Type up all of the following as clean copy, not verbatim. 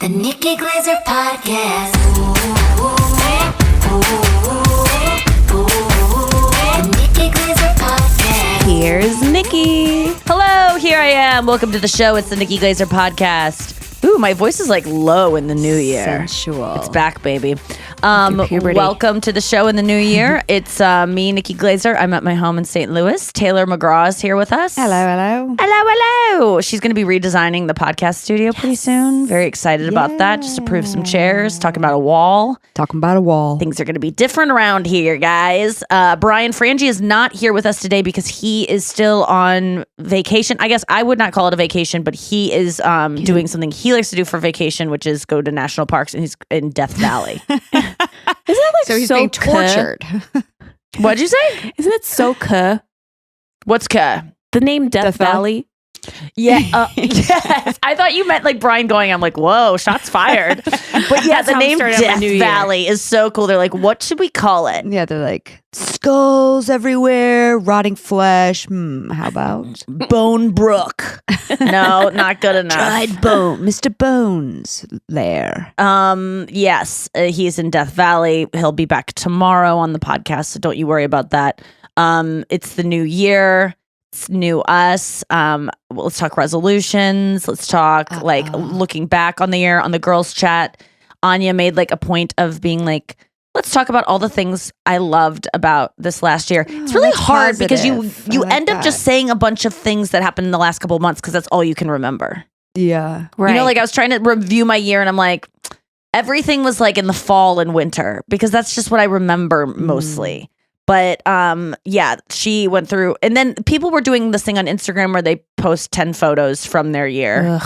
The Nikki Glaser Podcast. The Nikki Glaser Podcast. Here's Nikki. Hello, here I am. Welcome to the show. It's the Nikki Glaser Podcast. Ooh, my voice is like low in the new year. Sensual. It's back, baby. Puberty. Welcome to the show in the new year. It's me, Nikki Glaser. I'm at my home in St. Louis. Taylor McGraw is here with us. Hello. Hello. She's going to be redesigning the podcast studio pretty soon. Very excited about that. Just to prove some chairs, talking about a wall. Talking about a wall. Things are going to be different around here, guys. Brian Frangie is not here with us today because he is still on vacation. I guess I would not call it a vacation, but he is doing something he likes to do for vacation, which is go to national parks, and he's in Death Valley. Isn't that like so he's being tortured? What'd you say? Isn't it so What's K? The name Death Valley? Yeah. Yes. I thought you meant like Brian going, I'm like, whoa, shots fired. But yeah, the name Death Valley is so cool. They're like, what should we call it? Yeah, they're like, skulls everywhere, rotting flesh. How about Bone Brook? No, not good enough. Dried bone, Mr. Bones lair. Yes, he's in Death Valley. He'll be back tomorrow on the podcast, so don't you worry about that. It's the new year. It's new us. Let's talk resolutions. Let's talk like looking back on the year. On the girls' chat, Anya made like a point of being like, let's talk about all the things I loved about this last year. It's really hard because you like end up just saying a bunch of things that happened in the last couple of months because that's all you can remember. Yeah. Right. You know, like I was trying to review my year and I'm like, everything was like in the fall and winter because that's just what I remember mostly. But yeah, she went through, and then people were doing this thing on Instagram where they post 10 photos from their year,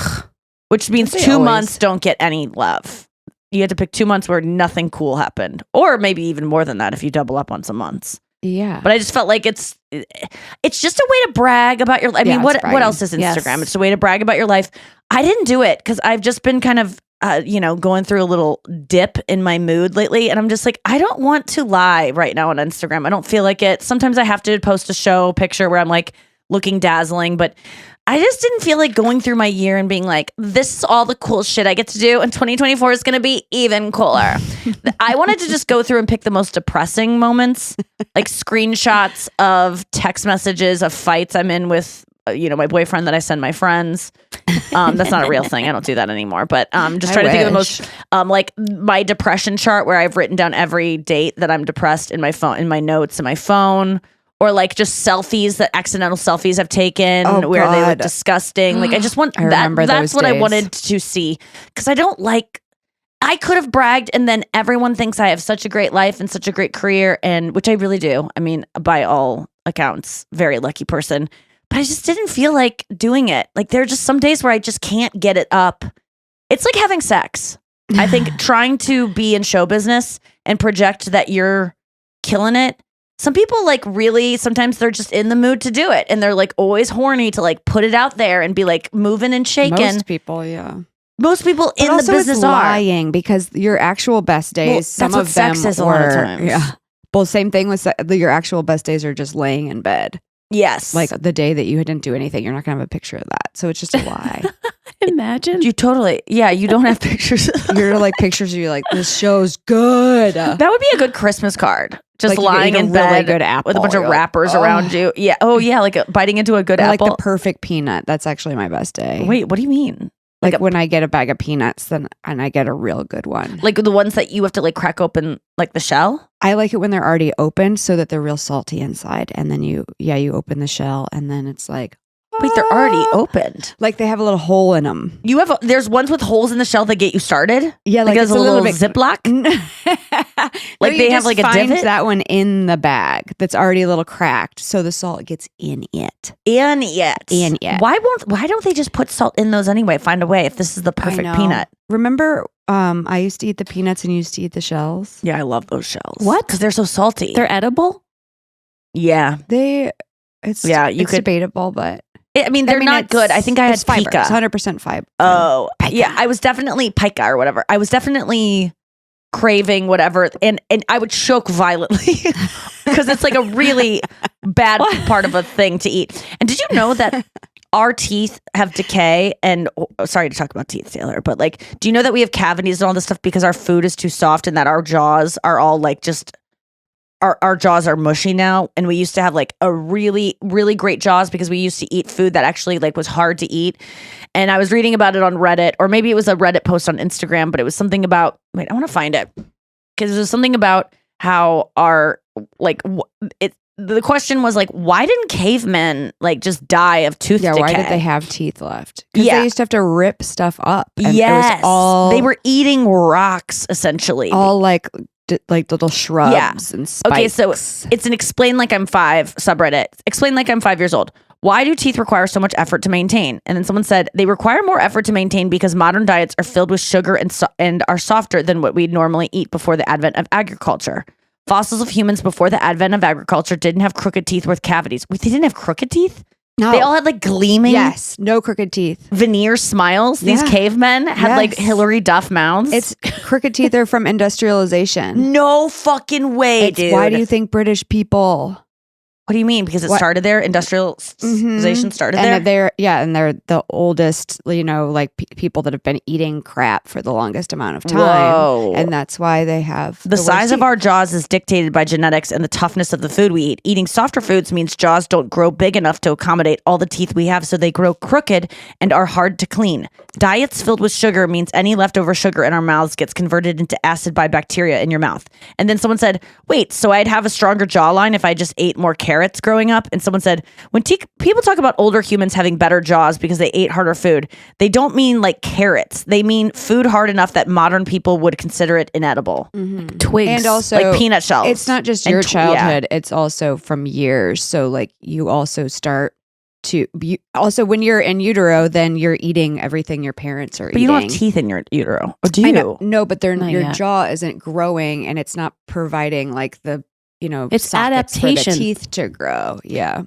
which means 2 months don't get any love. You had to pick 2 months where nothing cool happened, or maybe even more than that if you double up on some months. Yeah, but I just felt like it's just a way to brag about your. I mean, what else is Instagram? Yes. It's a way to brag about your life. I didn't do it because I've just been kind of. Going through a little dip in my mood lately. And I'm just like, I don't want to lie right now on Instagram. I don't feel like it. Sometimes I have to post a show picture where I'm like looking dazzling, but I just didn't feel like going through my year and being like, this is all the cool shit I get to do. And 2024 is going to be even cooler. I wanted to just go through and pick the most depressing moments, like screenshots of text messages of fights I'm in with my boyfriend that I send my friends. That's not a real thing. I don't do that anymore. But just trying to think of the most, like my depression chart where I've written down every date that I'm depressed in my phone, in my notes in my phone, or like just accidental selfies I've taken where they look disgusting. Like I just want that. That's what I wanted to see because I could have bragged and then everyone thinks I have such a great life and such a great career, and which I really do. I mean, by all accounts, very lucky person. But I just didn't feel like doing it. Like there are just some days where I just can't get it up. It's like having sex. I think trying to be in show business and project that you're killing it. Some people like really, sometimes they're just in the mood to do it. And they're like always horny to like put it out there and be like moving and shaking. Most people, yeah. Most people in the business are lying because your actual best days, some of them sex is a lot of times. Yeah. Well, same thing with your actual best days are just laying in bed. Yes. Like the day that you didn't do anything, you're not going to have a picture of that. So it's just a lie. Imagine. You don't have pictures. You're like pictures of you like, this show's good. That would be a good Christmas card. Just like lying in bed really good apple, with a bunch of wrappers around you. Yeah. Oh yeah. Like biting into a good apple. Like the perfect peanut. That's actually my best day. Wait, what do you mean? Like when I get a bag of peanuts, and I get a real good one. Like the ones that you have to like crack open, like the shell? I like it when they're already opened so that they're real salty inside. And then you open the shell and then it's like, wait, they're already opened. Like they have a little hole in them. There's ones with holes in the shell that get you started? Yeah, like there's a little bit Ziploc? Like they have like a divot? That one in the bag that's already a little cracked so the salt gets in it. Why don't they just put salt in those anyway? Find a way if this is the perfect peanut. Remember I used to eat the peanuts and you used to eat the shells? Yeah, I love those shells. What? Because they're so salty. They're edible? Yeah. It's debatable, but they're not good. I think I had fiber. pica. It's 100% fiber. Oh, pica. Yeah. I was definitely pica or whatever. I was definitely craving whatever, and I would choke violently because it's like a really bad part of a thing to eat. And did you know that our teeth have decay, and sorry to talk about teeth, Taylor, but like, do you know that we have cavities and all this stuff because our food is too soft and that our jaws are all like just our jaws are mushy now, and we used to have like a really, really great jaws because we used to eat food that actually like was hard to eat. And I was reading about it on Reddit, or maybe it was a Reddit post on Instagram, but it was something about, wait, I want to find it, because it was something about how our like the question was like, why didn't cavemen like just die of tooth decay? Why did they have teeth left? Because they used to have to rip stuff up. And yes, it was all, they were eating rocks essentially, all like little shrubs and spikes. Okay, so it's an Explain Like I'm 5 subreddit. Explain Like I'm 5 years old. Why do teeth require so much effort to maintain? And then someone said they require more effort to maintain because modern diets are filled with sugar and are softer than what we'd normally eat before the advent of agriculture. Fossils of humans before the advent of agriculture didn't have crooked teeth with cavities. Wait, they didn't have crooked teeth? No. They all had like gleaming. Yes, no crooked teeth. Veneer smiles. These cavemen had like Hillary Duff mouths. It's crooked teeth are from industrialization. No fucking way, dude. Why do you think British people? What do you mean? Because it started there? Industrialization started there? And they're the oldest, like people that have been eating crap for the longest amount of time. Whoa. And that's why they have the size of our jaws is dictated by genetics and the toughness of the food we eat. Eating softer foods means jaws don't grow big enough to accommodate all the teeth we have, so they grow crooked and are hard to clean. Diets filled with sugar means any leftover sugar in our mouths gets converted into acid by bacteria in your mouth. And then someone said, wait, so I'd have a stronger jawline if I just ate more carrots growing up? And someone said, when people talk about older humans having better jaws because they ate harder food, they don't mean like carrots. They mean food hard enough that modern people would consider it inedible. Mm-hmm. Twigs. And also like peanut shells. It's not just your childhood. It's also from years. So like you also start to also when you're in utero, then you're eating everything your parents are eating. But you don't have teeth in your utero. Or do you? No, but your jaw isn't growing and it's not providing like the it's adaptation for the teeth to grow. Yeah.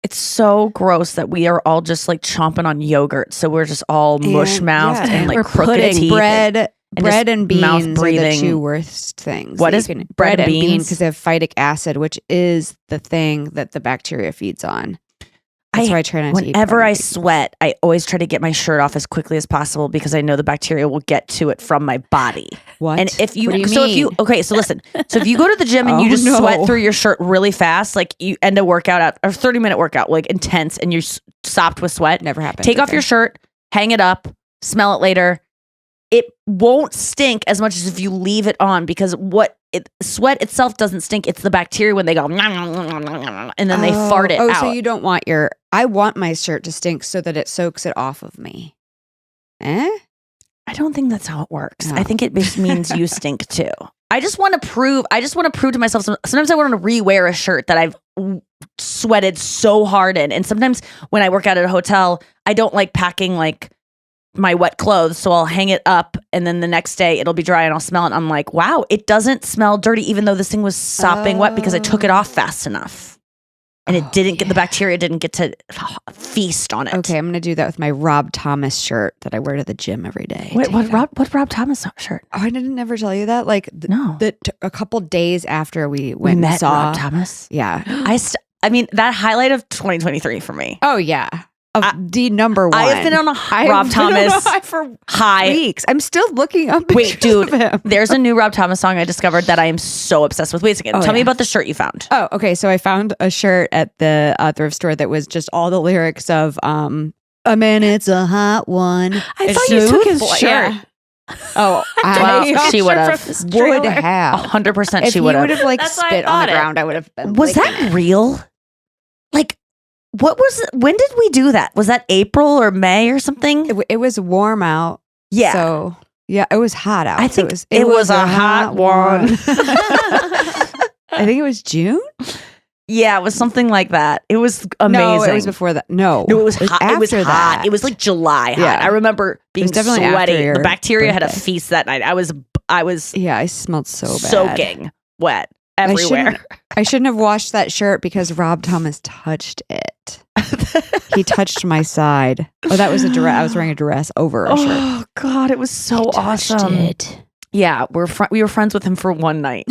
It's so gross that we are all just like chomping on yogurt. So we're just all mush mouthed and like crooked teeth. Bread and beans are the two worst things. What is bread and beans? Because they have phytic acid, which is the thing that the bacteria feeds on. That's why I try not to eat. Whenever I sweat, I always try to get my shirt off as quickly as possible because I know the bacteria will get to it from my body. What? And if you, what do you so mean? if you, okay, so listen, so if you go to the gym and you just sweat through your shirt really fast, like you end a workout out, or 30-minute workout, like intense, and you're sopped with sweat. Never happened. Take off your shirt, hang it up, smell it later. It won't stink as much as if you leave it on because sweat itself doesn't stink. It's the bacteria when they go and then they fart it out. So you don't want I want my shirt to stink so that it soaks it off of me. I don't think that's how it works. I think it just means you stink too. I just want to prove to myself. Sometimes I want to rewear a shirt that I've sweated so hard in. And sometimes when I work out at a hotel, I don't like packing like my wet clothes, so I'll hang it up and then the next day it'll be dry and I'll smell it. I'm like, wow, it doesn't smell dirty even though this thing was sopping wet because I took it off fast enough. And it didn't get, the bacteria didn't get to feast on it. Okay, I'm going to do that with my Rob Thomas shirt that I wear to the gym every day. Wait, what Rob Thomas shirt? Oh, I didn't never tell you that? Like, no. A couple days after we went and saw Rob Thomas? Yeah. I mean, that highlight of 2023 for me. Oh, yeah. The number one. I have been on a Rob Thomas for high weeks. I'm still looking up. Wait, dude, there's a new Rob Thomas song I discovered that I am so obsessed with. Wait a second. Tell me about the shirt you found. Oh, okay. So I found a shirt at the thrift store that was just all the lyrics of "A man, it's a hot one." I thought you took his shirt. Yeah. Oh, she would have. 100%. She would have. If he would have like spit on the ground, I would have been. Was that real? Like, what was? When did we do that? Was that April or May or something? It was warm out. Yeah. So yeah, it was hot out. I think it was a hot one. I think it was June. Yeah, it was something like that. It was amazing. No, it was before that. No, it was hot. It was hot. That. It was like July hot. Yeah. I remember being sweaty. The bacteria had a birthday. feast that night. I was Yeah, I smelled so bad. Soaking wet everywhere. I shouldn't have washed that shirt because Rob Thomas touched it. He touched my side. Oh, that was a dress. I was wearing a dress over a shirt. Oh God, it was so awesome. Yeah, we were friends with him for one night.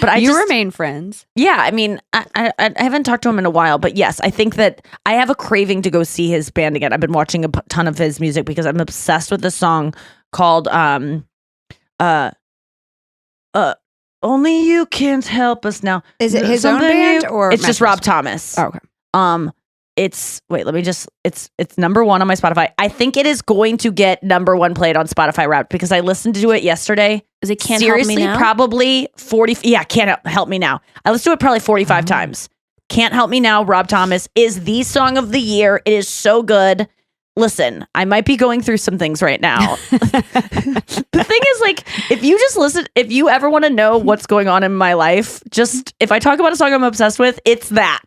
But you remain friends. Yeah, I mean, I haven't talked to him in a while, but yes, I think that I have a craving to go see his band again. I've been watching a ton of his music because I'm obsessed with this song called Only You Can't Help Us Now. Is it his own band or it's just Rob Thomas? Oh, okay. It's number 1 on my Spotify. I think it is going to get number 1 played on Spotify Wrapped because I listened to it yesterday. Is it Can't Seriously, Help Me Now? probably 40. Yeah, Can't Help Me Now. I listened to it probably 45 times. Can't Help Me Now, Rob Thomas is the song of the year. It is so good. Listen, I might be going through some things right now. The thing is, like, if you just listen, if you ever want to know what's going on in my life, just if I talk about a song I'm obsessed with, it's that.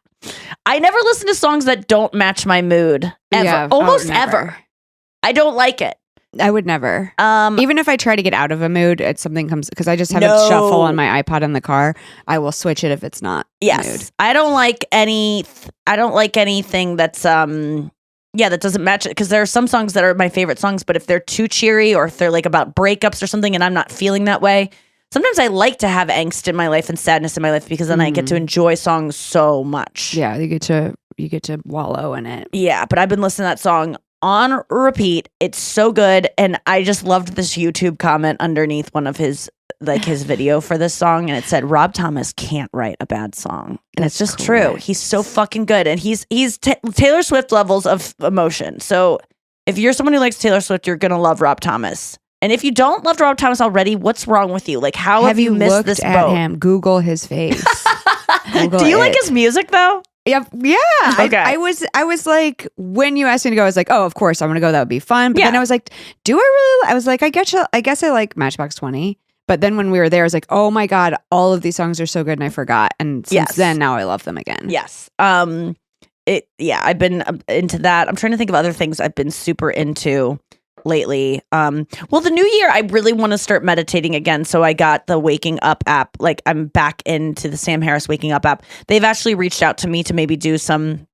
I never listen to songs that don't match my mood ever. Yeah, Almost ever. I don't like it. I would never. Even if I try to get out of a mood, it's something comes because I just have it shuffle on my iPod in the car. I will switch it if it's not. Yes, mood. I don't like anything that's that doesn't match it because there are some songs that are my favorite songs, but if they're too cheery or if they're like about breakups or something, and I'm not feeling that way. Sometimes I like to have angst in my life and sadness in my life because then I get to enjoy songs so much. Yeah, you get to wallow in it. Yeah, but I've been listening to that song on repeat. It's so good, and I just loved this YouTube comment underneath one of his video for this song, and it said Rob Thomas can't write a bad song, and it's just true. He's so fucking good, and he's Taylor Swift levels of emotion. So if you're someone who likes Taylor Swift, you're gonna love Rob Thomas. And if you don't love Rob Thomas already, what's wrong with you? Like, how have you missed this boat? Him? Google his face. Do you like his music though? Yeah. Okay. I was like, when you asked me to go, I was like, oh, of course I'm gonna go. That would be fun. But then I was like, do I really? I was like, I guess I like Matchbox 20. But then when we were there, I was like, oh my God, all of these songs are so good, and I forgot. And since then, now I love them again. Yes. I've been into that. I'm trying to think of other things I've been super into lately. Well, the new year, I really want to start meditating again. So I got the Waking Up app. Like, I'm back into the Sam Harris Waking Up app. They've actually reached out to me to maybe do some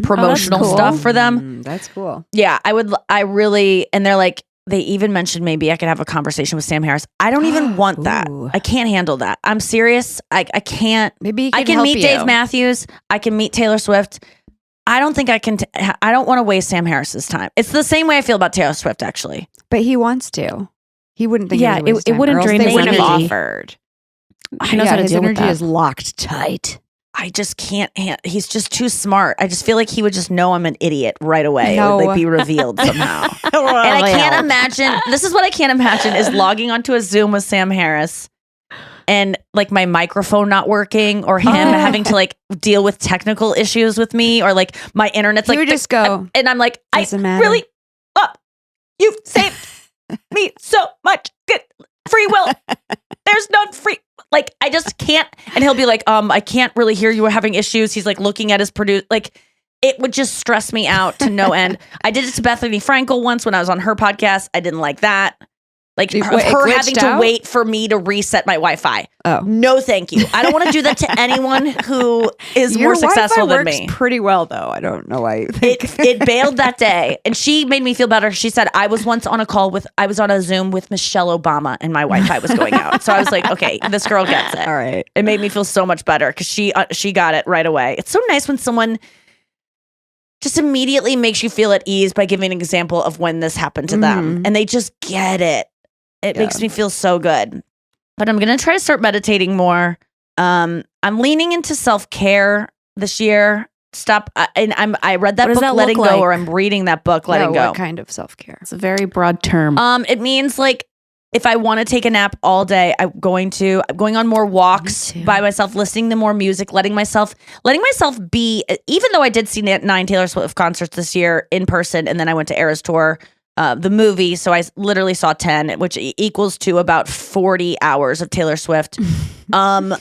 promotional stuff for them. That's cool. Yeah, and they're like, they even mentioned maybe I could have a conversation with Sam Harris. I don't even want that. I can't handle that. I'm serious. I can't. Maybe I can meet Dave Matthews. I can meet Taylor Swift. I don't think I can. I don't want to waste Sam Harris's time. It's the same way I feel about Taylor Swift, actually. But he wants to. He wouldn't think. Yeah, it wouldn't drain his energy. energy. Offered. He knows how to his deal with energy that. is locked tight. I just can't. He's just too smart. I just feel like he would just know I'm an idiot right away. No. It would like be revealed somehow. And I can't imagine. This is what I can't imagine is logging onto a Zoom with Sam Harris. And like my microphone not working, or him having to like deal with technical issues with me, or like my internet's like, you would just go, and I'm like, doesn't matter. Really, you've saved me so much good free will. There's no free, like, I just can't. And he'll be like, I can't really hear you. We're having issues. He's like looking at his like, it would just stress me out to no end. I did it to Bethany Frankel once when I was on her podcast. I didn't like that. Like her having to wait for me to reset my Wi-Fi. Oh, no, thank you. I don't want to do that to anyone who is more successful than me. Pretty well, though. I don't know why. It bailed that day, and she made me feel better. She said I was once on I was on a Zoom with Michelle Obama, and my Wi-Fi was going out. So I was like, okay, this girl gets it. All right. It made me feel so much better because she got it right away. It's so nice when someone just immediately makes you feel at ease by giving an example of when this happened to them, and they just get it. It makes me feel so good. But I'm going to try to start meditating more. I'm leaning into self-care this year. I read that book, Letting Go, or I'm reading that book, Letting Go. What kind of self-care? It's a very broad term. It means like if I want to take a nap all day, I'm going on more walks by myself, listening to more music, letting myself be, even though I did see 9 Taylor Swift concerts this year in person, and then I went to Eras Tour, the movie, so I literally saw 10, which equals to about 40 hours of Taylor Swift. And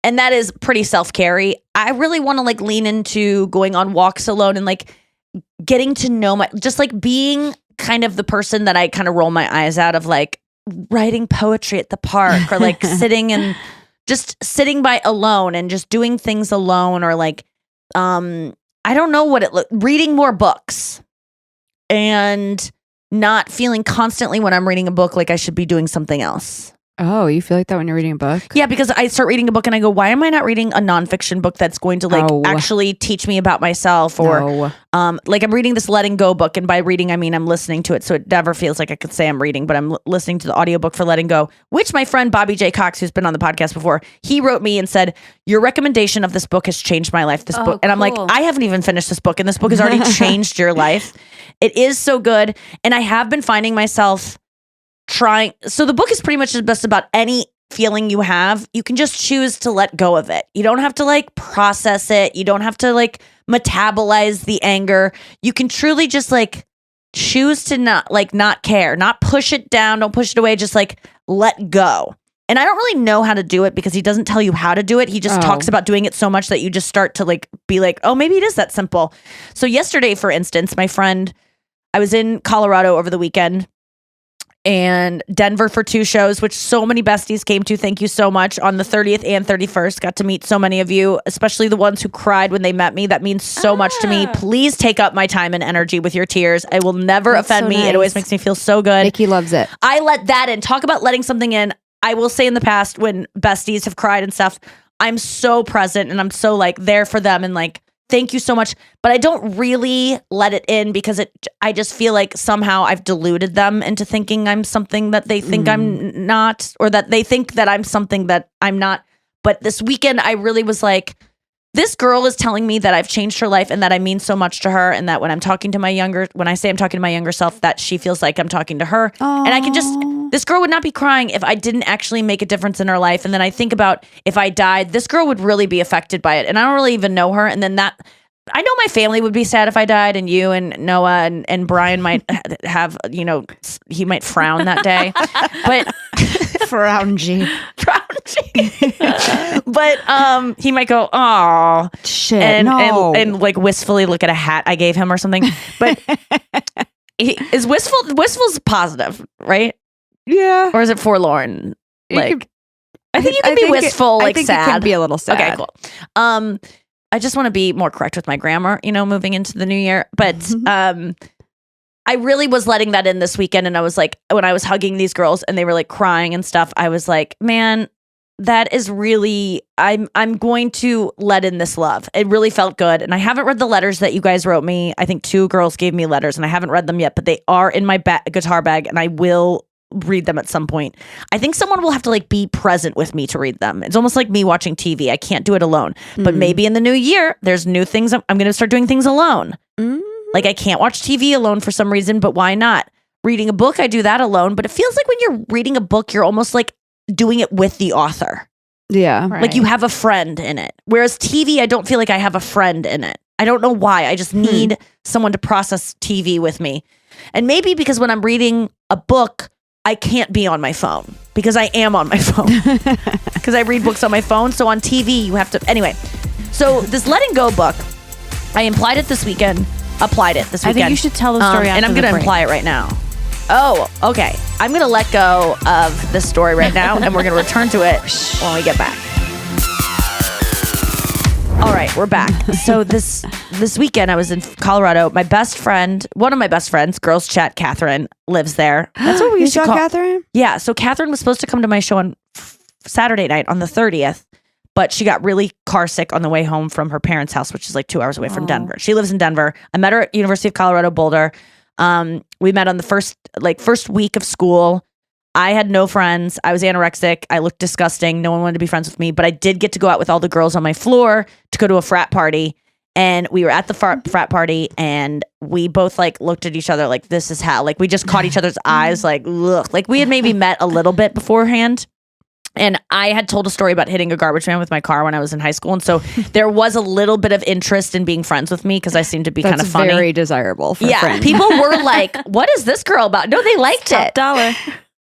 that is pretty self-care-y. I really want to like lean into going on walks alone and like getting to know just like being kind of the person that I kind of roll my eyes out of, like writing poetry at the park, or like sitting by alone and just doing things alone, or like I don't know what reading more books, and not feeling constantly when I'm reading a book like I should be doing something else. Oh, you feel like that when you're reading a book? Yeah, because I start reading a book and I go, why am I not reading a nonfiction book that's going to actually teach me about myself? Or like I'm reading this Letting Go book, and by reading I mean I'm listening to it, so it never feels like I could say I'm reading, but I'm listening to the audiobook for Letting Go, which my friend Bobby J. Cox, who's been on the podcast before, he wrote me and said, your recommendation of this book has changed my life. This book. And I'm like, I haven't even finished this book, and this book has already changed your life. It is so good. And I have been finding myself trying. So the book is pretty much just about any feeling you have. You can just choose to let go of it. You don't have to like process it. You don't have to like metabolize the anger. You can truly just like choose to not care, not push it down. Don't push it away. Just like let go. And I don't really know how to do it because he doesn't tell you how to do it. He just talks about doing it so much that you just start to like be like, oh, maybe it is that simple. So yesterday, for instance, my friend, I was in Colorado over the weekend and Denver for 2 shows, which so many besties came to. Thank you so much. On the 30th and 31st, got to meet so many of you, especially the ones who cried when they met me. That means so much to me. Please take up my time and energy with your tears. It will never offend me. Nice. It always makes me feel so good. Nikki loves it. I let that in. Talk about letting something in. I will say in the past when besties have cried and stuff, I'm so present and I'm so like there for them and like, thank you so much. But I don't really let it in because I just feel like somehow I've deluded them into thinking I'm something that they think I'm not, or that they think that I'm something that I'm not. But this weekend, I really was like, this girl is telling me that I've changed her life and that I mean so much to her. And that when I say I'm talking to my younger self, that she feels like I'm talking to her. Aww. And I can this girl would not be crying if I didn't actually make a difference in her life. And then I think about if I died, this girl would really be affected by it. And I don't really even know her. And then I know my family would be sad if I died, and you and Noah and Brian might have, he might frown that day. But Frowny. But he might go, oh shit, and like wistfully look at a hat I gave him or something. But is wistful's positive, right? Yeah. Or is it forlorn? I think you can be wistful, like sad. It can be a little sad. Okay, cool. I just want to be more correct with my grammar, moving into the new year. But I really was letting that in this weekend. And I was like, when I was hugging these girls and they were like crying and stuff, I was like, man, that is really, I'm going to let in this love. It really felt good. And I haven't read the letters that you guys wrote me. I think 2 girls gave me letters and I haven't read them yet, but they are in my guitar bag and I will read them at some point. I think someone will have to like be present with me to read them. It's almost like me watching TV. I can't do it alone. But maybe in the new year, there's new things. I'm going to start doing things alone. Like I can't watch TV alone for some reason, but why not? Reading a book, I do that alone. But it feels like when you're reading a book, you're almost like doing it with the author. Yeah. Right. Like you have a friend in it. Whereas TV, I don't feel like I have a friend in it. I don't know why. I just need someone to process TV with me. And maybe because when I'm reading a book, I can't be on my phone because I am on my phone because I read books on my phone. So on TV, you have to. Anyway, so this Letting Go book, I applied it this weekend. I think you should tell the story and I'm going to imply it right now. Oh, okay. I'm going to let go of this story right now and we're going to return to it when we get back. All right, we're back. So this weekend I was in Colorado. My best friend, one of my best friends, Girls Chat, Catherine, lives there. That's what we used to call Catherine? Yeah, so Catherine was supposed to come to my show on Saturday night on the 30th, but she got really car sick on the way home from her parents' house, which is like 2 hours away from Denver. She lives in Denver. I met her at University of Colorado Boulder. We met on the first week of school. I had no friends. I was anorexic. I looked disgusting. No one wanted to be friends with me, but I did get to go out with all the girls on my floor to go to a frat party. And we were at the frat party and we both like looked at each other like, this is how, like we just caught each other's eyes like, look, like we had maybe met a little bit beforehand. And I had told a story about hitting a garbage man with my car when I was in high school. And so there was a little bit of interest in being friends with me because I seemed to be kind of funny. Very desirable for friends. People were like, what is this girl about? No, they liked it. $dollar.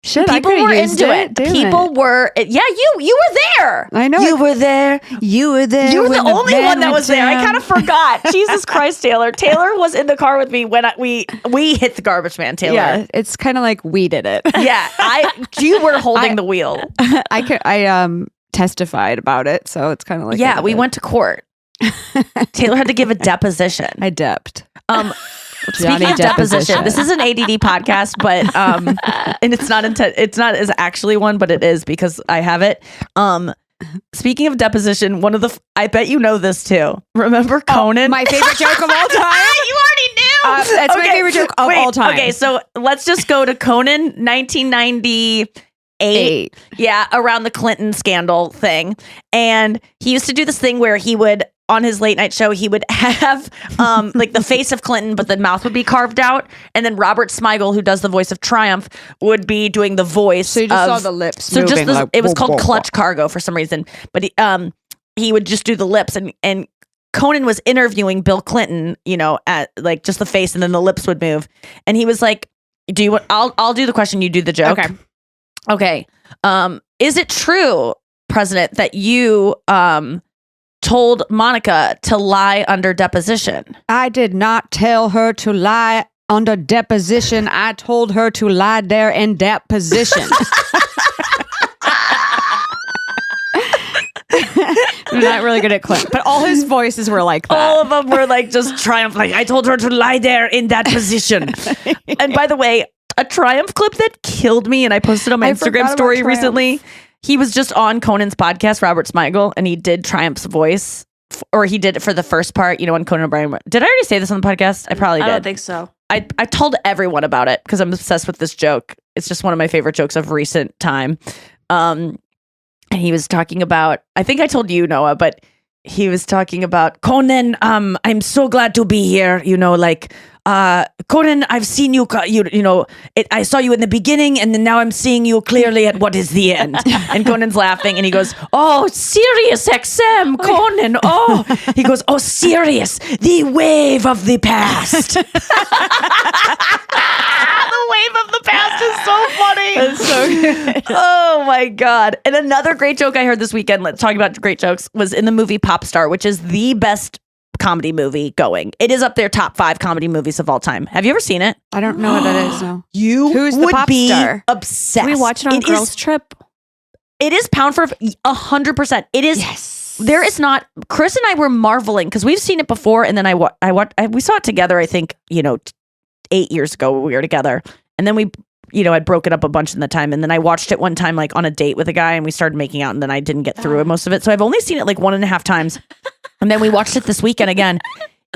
Shit, people were into it. People were. Yeah, you were there. I know. You were there. You were there. You were the only one that was there. I kind of forgot. Jesus Christ, Taylor. Taylor was in the car with me when we hit the garbage man, Taylor. Yeah, it's kind of like we did it. Yeah, you were holding the wheel. I testified about it, so it's kind of like we went to court. Taylor had to give a deposition. I depped. Speaking of deposition, this is an ADD podcast, but and it's not as actually one, but it is because I have it. Speaking of deposition, I bet you know this too. Remember Conan? My favorite joke of all time. You already knew. That's my favorite joke of all time. Okay, so let's just go to Conan 1998. Yeah, around the Clinton scandal thing. And he used to do this thing where he would, on his late night show, he would have like the face of Clinton, but the mouth would be carved out. And then Robert Smigel, who does the voice of Triumph, would be doing the voice. So you just saw the lips. So moving, just it was called Clutch Cargo for some reason. But he would just do the lips, and Conan was interviewing Bill Clinton, at like just the face, and then the lips would move. And he was like, "Do you want? I'll do the question. You do the joke." Okay. Is it true, President, that you told Monica to lie under deposition? I did not tell her to lie under deposition. I told her to lie there in that position. I'm not really good at Clint, but all his voices were like that. All of them were like just Triumph. Like, I told her to lie there in that position. And by the way, a Triumph clip that killed me, and I posted on my Instagram story recently. He was just on Conan's podcast, Robert Smigel, and he did Triumph's voice, or he did it for the first part, when Conan O'Brien. Did I already say this on the podcast? I probably did. I don't think so. I told everyone about it because I'm obsessed with this joke. It's just one of my favorite jokes of recent time. And he was talking about, I think I told you, Noah, but he was talking about, Conan, I'm so glad to be here. Conan, I've seen you, I saw you in the beginning, and then now I'm seeing you clearly at what is the end. And Conan's laughing, and he goes, "Oh, Sirius XM, Conan, oh." He goes, "Oh, Sirius, the wave of the past." The wave of the past is so funny. That's so good. Oh my God. And another great joke I heard this weekend, talking about great jokes, was in the movie Pop Star, which is the best comedy movie going. It is up there top 5 comedy movies of all time. Have you ever seen it? I don't know what that is. No. Who's the pop star? Obsessed. We watch it on Girls Trip. It is pound for 100%. It is. Yes. There is not. Chris and I were marveling because we've seen it before, and then we saw it together. I think 8 years ago when we were together, and then we I'd broken up a bunch in the time, and then I watched it one time like on a date with a guy, and we started making out, and then I didn't get through it, most of it. So I've only seen it like 1.5 times, and then we watched it this weekend again.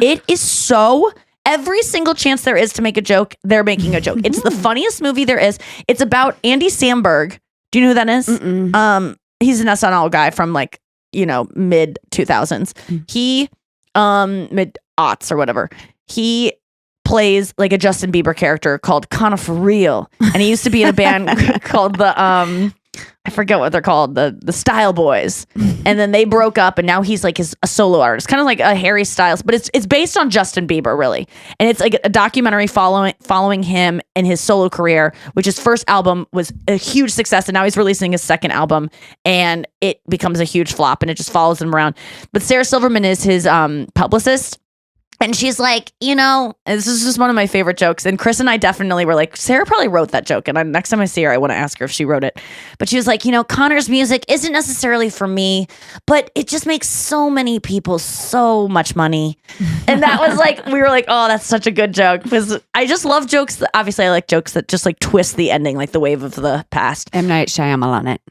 It is so. Every single chance there is to make a joke, they're making a joke. It's the funniest movie there is. It's about Andy Samberg. Do you know who that is? He's an SNL guy from like, mid 2000s. He, mid aughts or whatever. He plays like a Justin Bieber character called Kinda For Real. And he used to be in a band called the, I forget what they're called, the Style Boys. And then they broke up, and now he's like a solo artist, kind of like a Harry Styles, but it's based on Justin Bieber, really. And it's like a documentary following him and his solo career, which his first album was a huge success, and now he's releasing his second album, and it becomes a huge flop, and it just follows him around. But Sarah Silverman is his publicist. And she's like, this is just one of my favorite jokes. And Chris and I definitely were like, Sarah probably wrote that joke. And next time I see her, I want to ask her if she wrote it. But she was like, Connor's music isn't necessarily for me, but it just makes so many people so much money. And that was like, we were like, oh, that's such a good joke. Because I just love jokes. Obviously, I like jokes that just like twist the ending, like the wave of the past. M. Night Shyamalan it.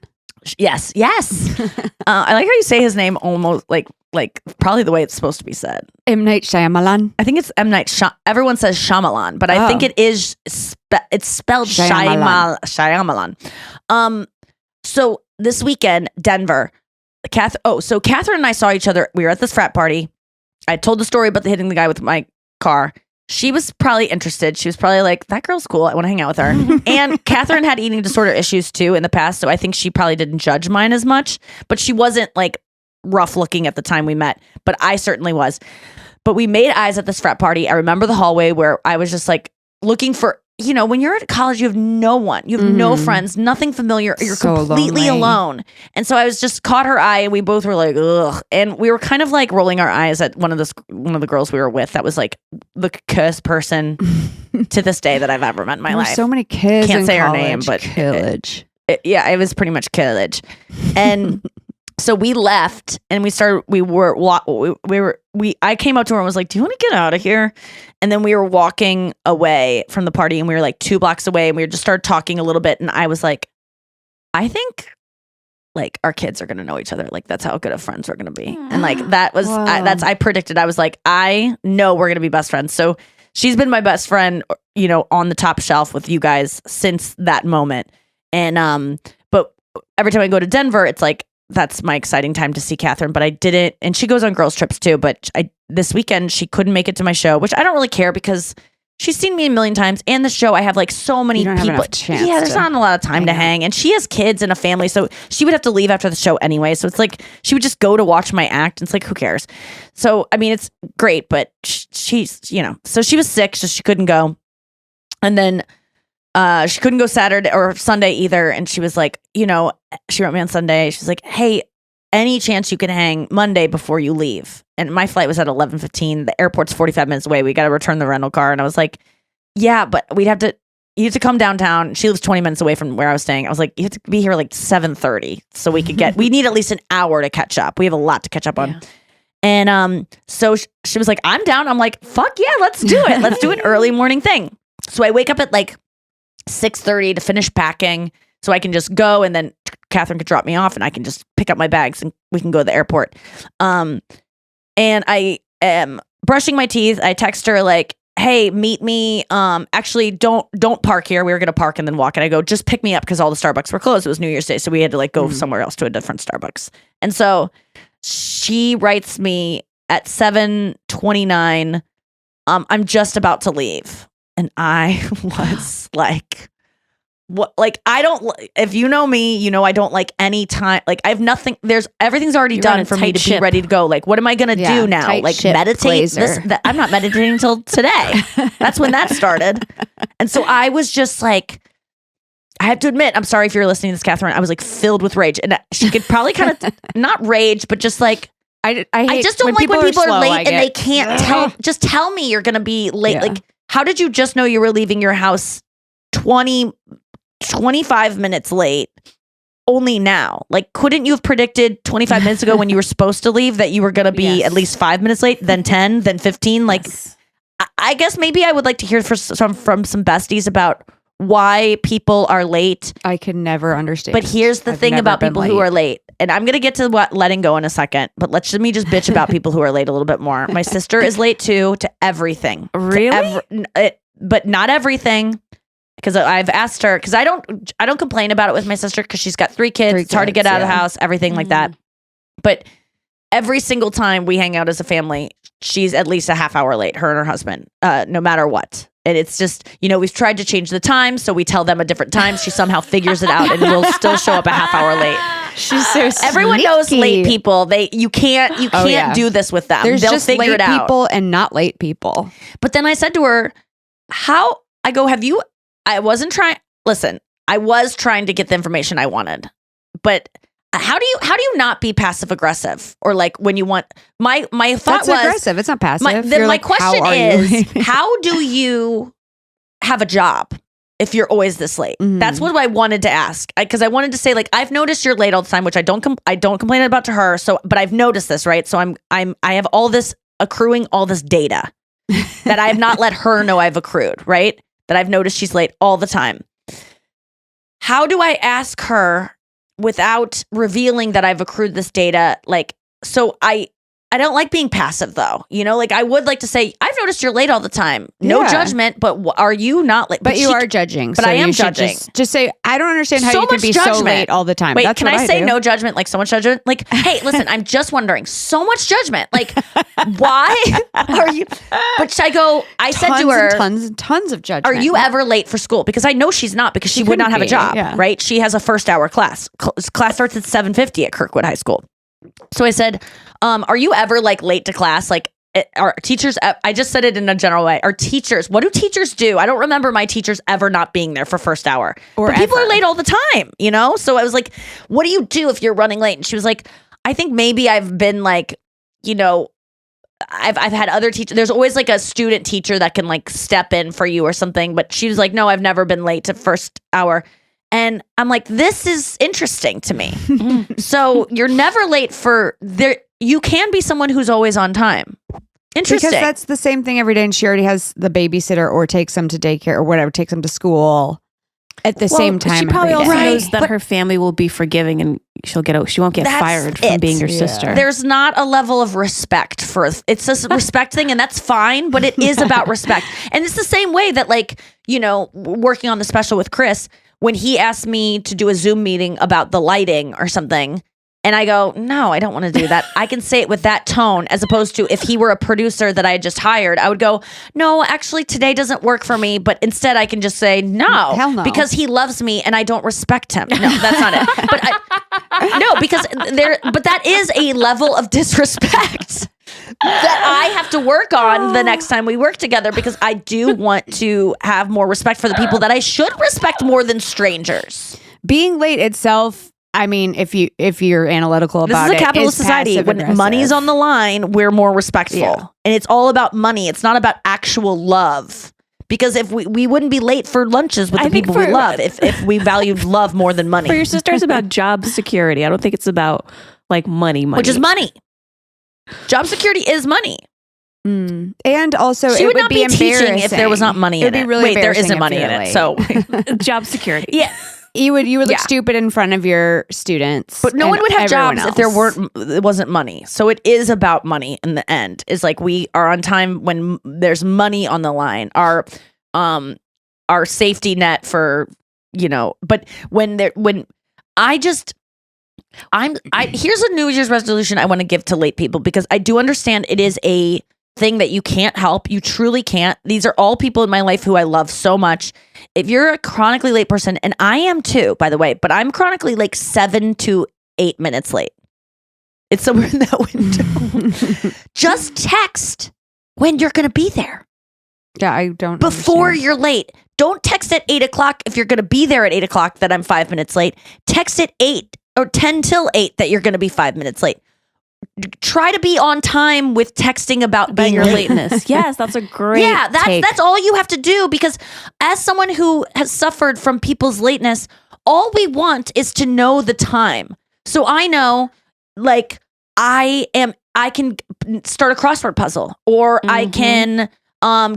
Yes. I like how you say his name almost like probably the way it's supposed to be said. M. Night Shyamalan. I think it's M. Night everyone says Shyamalan, but I think it is it's spelled Shyamalan. So this weekend, Denver. So Catherine and I saw each other. We were at this frat party. I told the story about hitting the guy with my car. She was probably interested. She was probably like, that girl's cool. I want to hang out with her. And Catherine had eating disorder issues too in the past. So I think she probably didn't judge mine as much, but she wasn't like rough looking at the time we met, but I certainly was. But we made eyes at this frat party. I remember the hallway where I was just like looking for, when you're at college, you have no one, you have no friends, nothing familiar. You're so completely alone. And so I was just caught her eye, and we both were like, ugh. And we were kind of like rolling our eyes at one of the girls we were with. That was like the cursed person to this day that I've ever met in my life. So many kids. Can't say college. Her name, but college. It was pretty much college. And So we left and I came up to her and was like, do you want to get out of here? And then we were walking away from the party and we were like 2 blocks away and we just started talking a little bit. And I was like, I think like our kids are going to know each other. Like that's how good of friends we're going to be. And like that was, I predicted, I was like, I know we're going to be best friends. So she's been my best friend, you know, on the top shelf with you guys since that moment. And, but every time I go to Denver, it's like, that's my exciting time to see Catherine, but I didn't. And she goes on girls trips too. But this weekend she couldn't make it to my show, which I don't really care because she's seen me a million times. And the show, I have like so many people. There's not a lot of time to hang. And she has kids and a family, so she would have to leave after the show anyway. So it's like she would just go to watch my act. And it's like, who cares? So I mean, it's great, but she's, you know. So she was sick, so she couldn't go. And then she couldn't go Saturday or Sunday either. And she was like, you know, she wrote me on Sunday. She's like, hey, any chance you can hang Monday before you leave? And my flight was at 11:15. The airport's 45 minutes away. We got to return the rental car. And I was like, yeah, but you have to come downtown. She lives 20 minutes away from where I was staying. I was like, you have to be here like 7:30 so we could we need at least an hour to catch up. We have a lot to catch up on. Yeah. And so she was like, I'm down. I'm like, fuck yeah, let's do it. Let's do an early morning thing. So I wake up at like 6:30 to finish packing so I can just go, and then Catherine could drop me off and I can just pick up my bags and we can go to the airport. And I am brushing my teeth. I text her like, hey, meet me. Actually, don't park here. We were going to park and then walk. And I go, just pick me up because all the Starbucks were closed. It was New Year's Day. So we had to like go somewhere else to a different Starbucks. And so she writes me at 7:29, I'm just about to leave. And I was like, what? Like, I don't, if you know me, you know, I don't like any time. Like, I have nothing, everything's already done for me to be ready to go. Like, what am I going to do now? Like, meditate? I'm not meditating until today. That's when that started. And so I was just like, I have to admit, I'm sorry if you're listening to this, Catherine. I was like filled with rage. And she could probably kind of, not rage, but just like, I just don't like when people are late and they can't just tell me you're going to be late. Yeah. Like, how did you just know you were leaving your house 25 minutes late only now? Like, couldn't you have predicted 25 minutes ago when you were supposed to leave that you were going to be at least 5 minutes late, then 10, then 15? Like, I guess maybe I would like to hear from some besties about why people are late. I can never understand. But here's the thing about people who are late. And I'm going to get to what letting go in a second, but let me just bitch about people who are late a little bit more. My sister is late too, to everything. Really? But not everything. Because I've asked her, because I don't complain about it with my sister because she's got 3 kids. It's hard to get out of the house, everything like that. But every single time we hang out as a family, she's at least a half hour late, her and her husband, no matter what. And it's just, you know, we've tried to change the time, so we tell them a different time. She somehow figures it out and will still show up a half hour late. She's so sneaky. Everyone knows late people. You can't do this with them. They'll just figure late it out. people and not late people. But then I said to her, I wasn't trying. Listen, I was trying to get the information I wanted, but how do you not be passive aggressive or like when you want? My thought was aggressive. It's not passive. My question is, how do you have a job if you're always this late? Mm-hmm. That's what I wanted to ask, because I wanted to say, like, I've noticed you're late all the time, which I don't complain about to her. So, but I've noticed this, right? So I have all this accruing, all this data that I have not let her know I've accrued, right? That I've noticed she's late all the time. How do I ask her without revealing that I've accrued this data? Like, so I don't like being passive though. You know, like I would like to say, I've noticed you're late all the time. No judgment, but are you not late? But you are judging. But so I am judging. Just say, I don't understand how you can be so late all the time. Wait, That's can I say no judgment? Like so much judgment? Like, hey, listen, I'm just wondering. So much judgment. Like, why are you? But I said to her, tons of judgment. Are you ever late for school? Because I know she's not, because she would not have a job, right? She has a first hour class. Class starts at 7:50 at Kirkwood High School. So I said, are you ever like late to class? Like, are teachers, I just said it in a general way. What do teachers do? I don't remember my teachers ever not being there for first hour. But people are late all the time, you know? So I was like, what do you do if you're running late? And she was like, I think maybe I've been like, you know, I've had other teachers. There's always like a student teacher that can like step in for you or something. But she was like, no, I've never been late to first hour. And I'm like, this is interesting to me. So you're never late for there. You can be someone who's always on time. Interesting. Because that's the same thing every day, and she already has the babysitter or takes them to daycare or whatever, takes them to school at the same time. She probably every also day. knows that her family will be forgiving, and she won't get fired from being your sister. There's not a level of respect for it's just a respect thing, and that's fine. But it is about respect, and it's the same way that, like, you know, working on the special with Chris, when he asked me to do a Zoom meeting about the lighting or something. And I go, no, I don't want to do that. I can say it with that tone, as opposed to if he were a producer that I had just hired, I would go, no, actually today doesn't work for me. But instead I can just say no, hell no, because he loves me and I don't respect him. No, that's not it. But that is a level of disrespect that I have to work on the next time we work together, because I do want to have more respect for the people that I should respect more than strangers. Being late itself, I mean, if you're analytical about it, this is a capitalist society. When money's on the line, we're more respectful, and it's all about money. It's not about actual love. Because if we wouldn't be late for lunches with the people we love if we valued love more than money. For your sister, it's about job security. I don't think it's about like money, which is money. Job security is money. And also, she it would not be teaching if there was not money in it. It'd be really there isn't money in it. So job security. Yeah. You would look stupid in front of your students, but no one would have jobs if it wasn't money. So it is about money in the end. Is like we are on time when there's money on the line. Our safety net for, you know. But here's a New Year's resolution I want to give to late people, because I do understand it is a thing that you can't help. You truly can't. These are all people in my life who I love so much. If you're a chronically late person, and I am too, by the way, but I'm chronically like 7 to 8 minutes late. It's somewhere in that window. Just text when you're going to be there. Yeah, I don't. Before you're late. Don't text at 8 o'clock if you're going to be there at 8 o'clock that I'm 5 minutes late. Text at 8 or 10 till 8 that you're going to be 5 minutes late. Try to be on time with texting about being your late. lateness. Yes, that's a great that's all you have to do, because as someone who has suffered from people's lateness, all we want is to know the time. So I know, like, I can start a crossword puzzle, or I can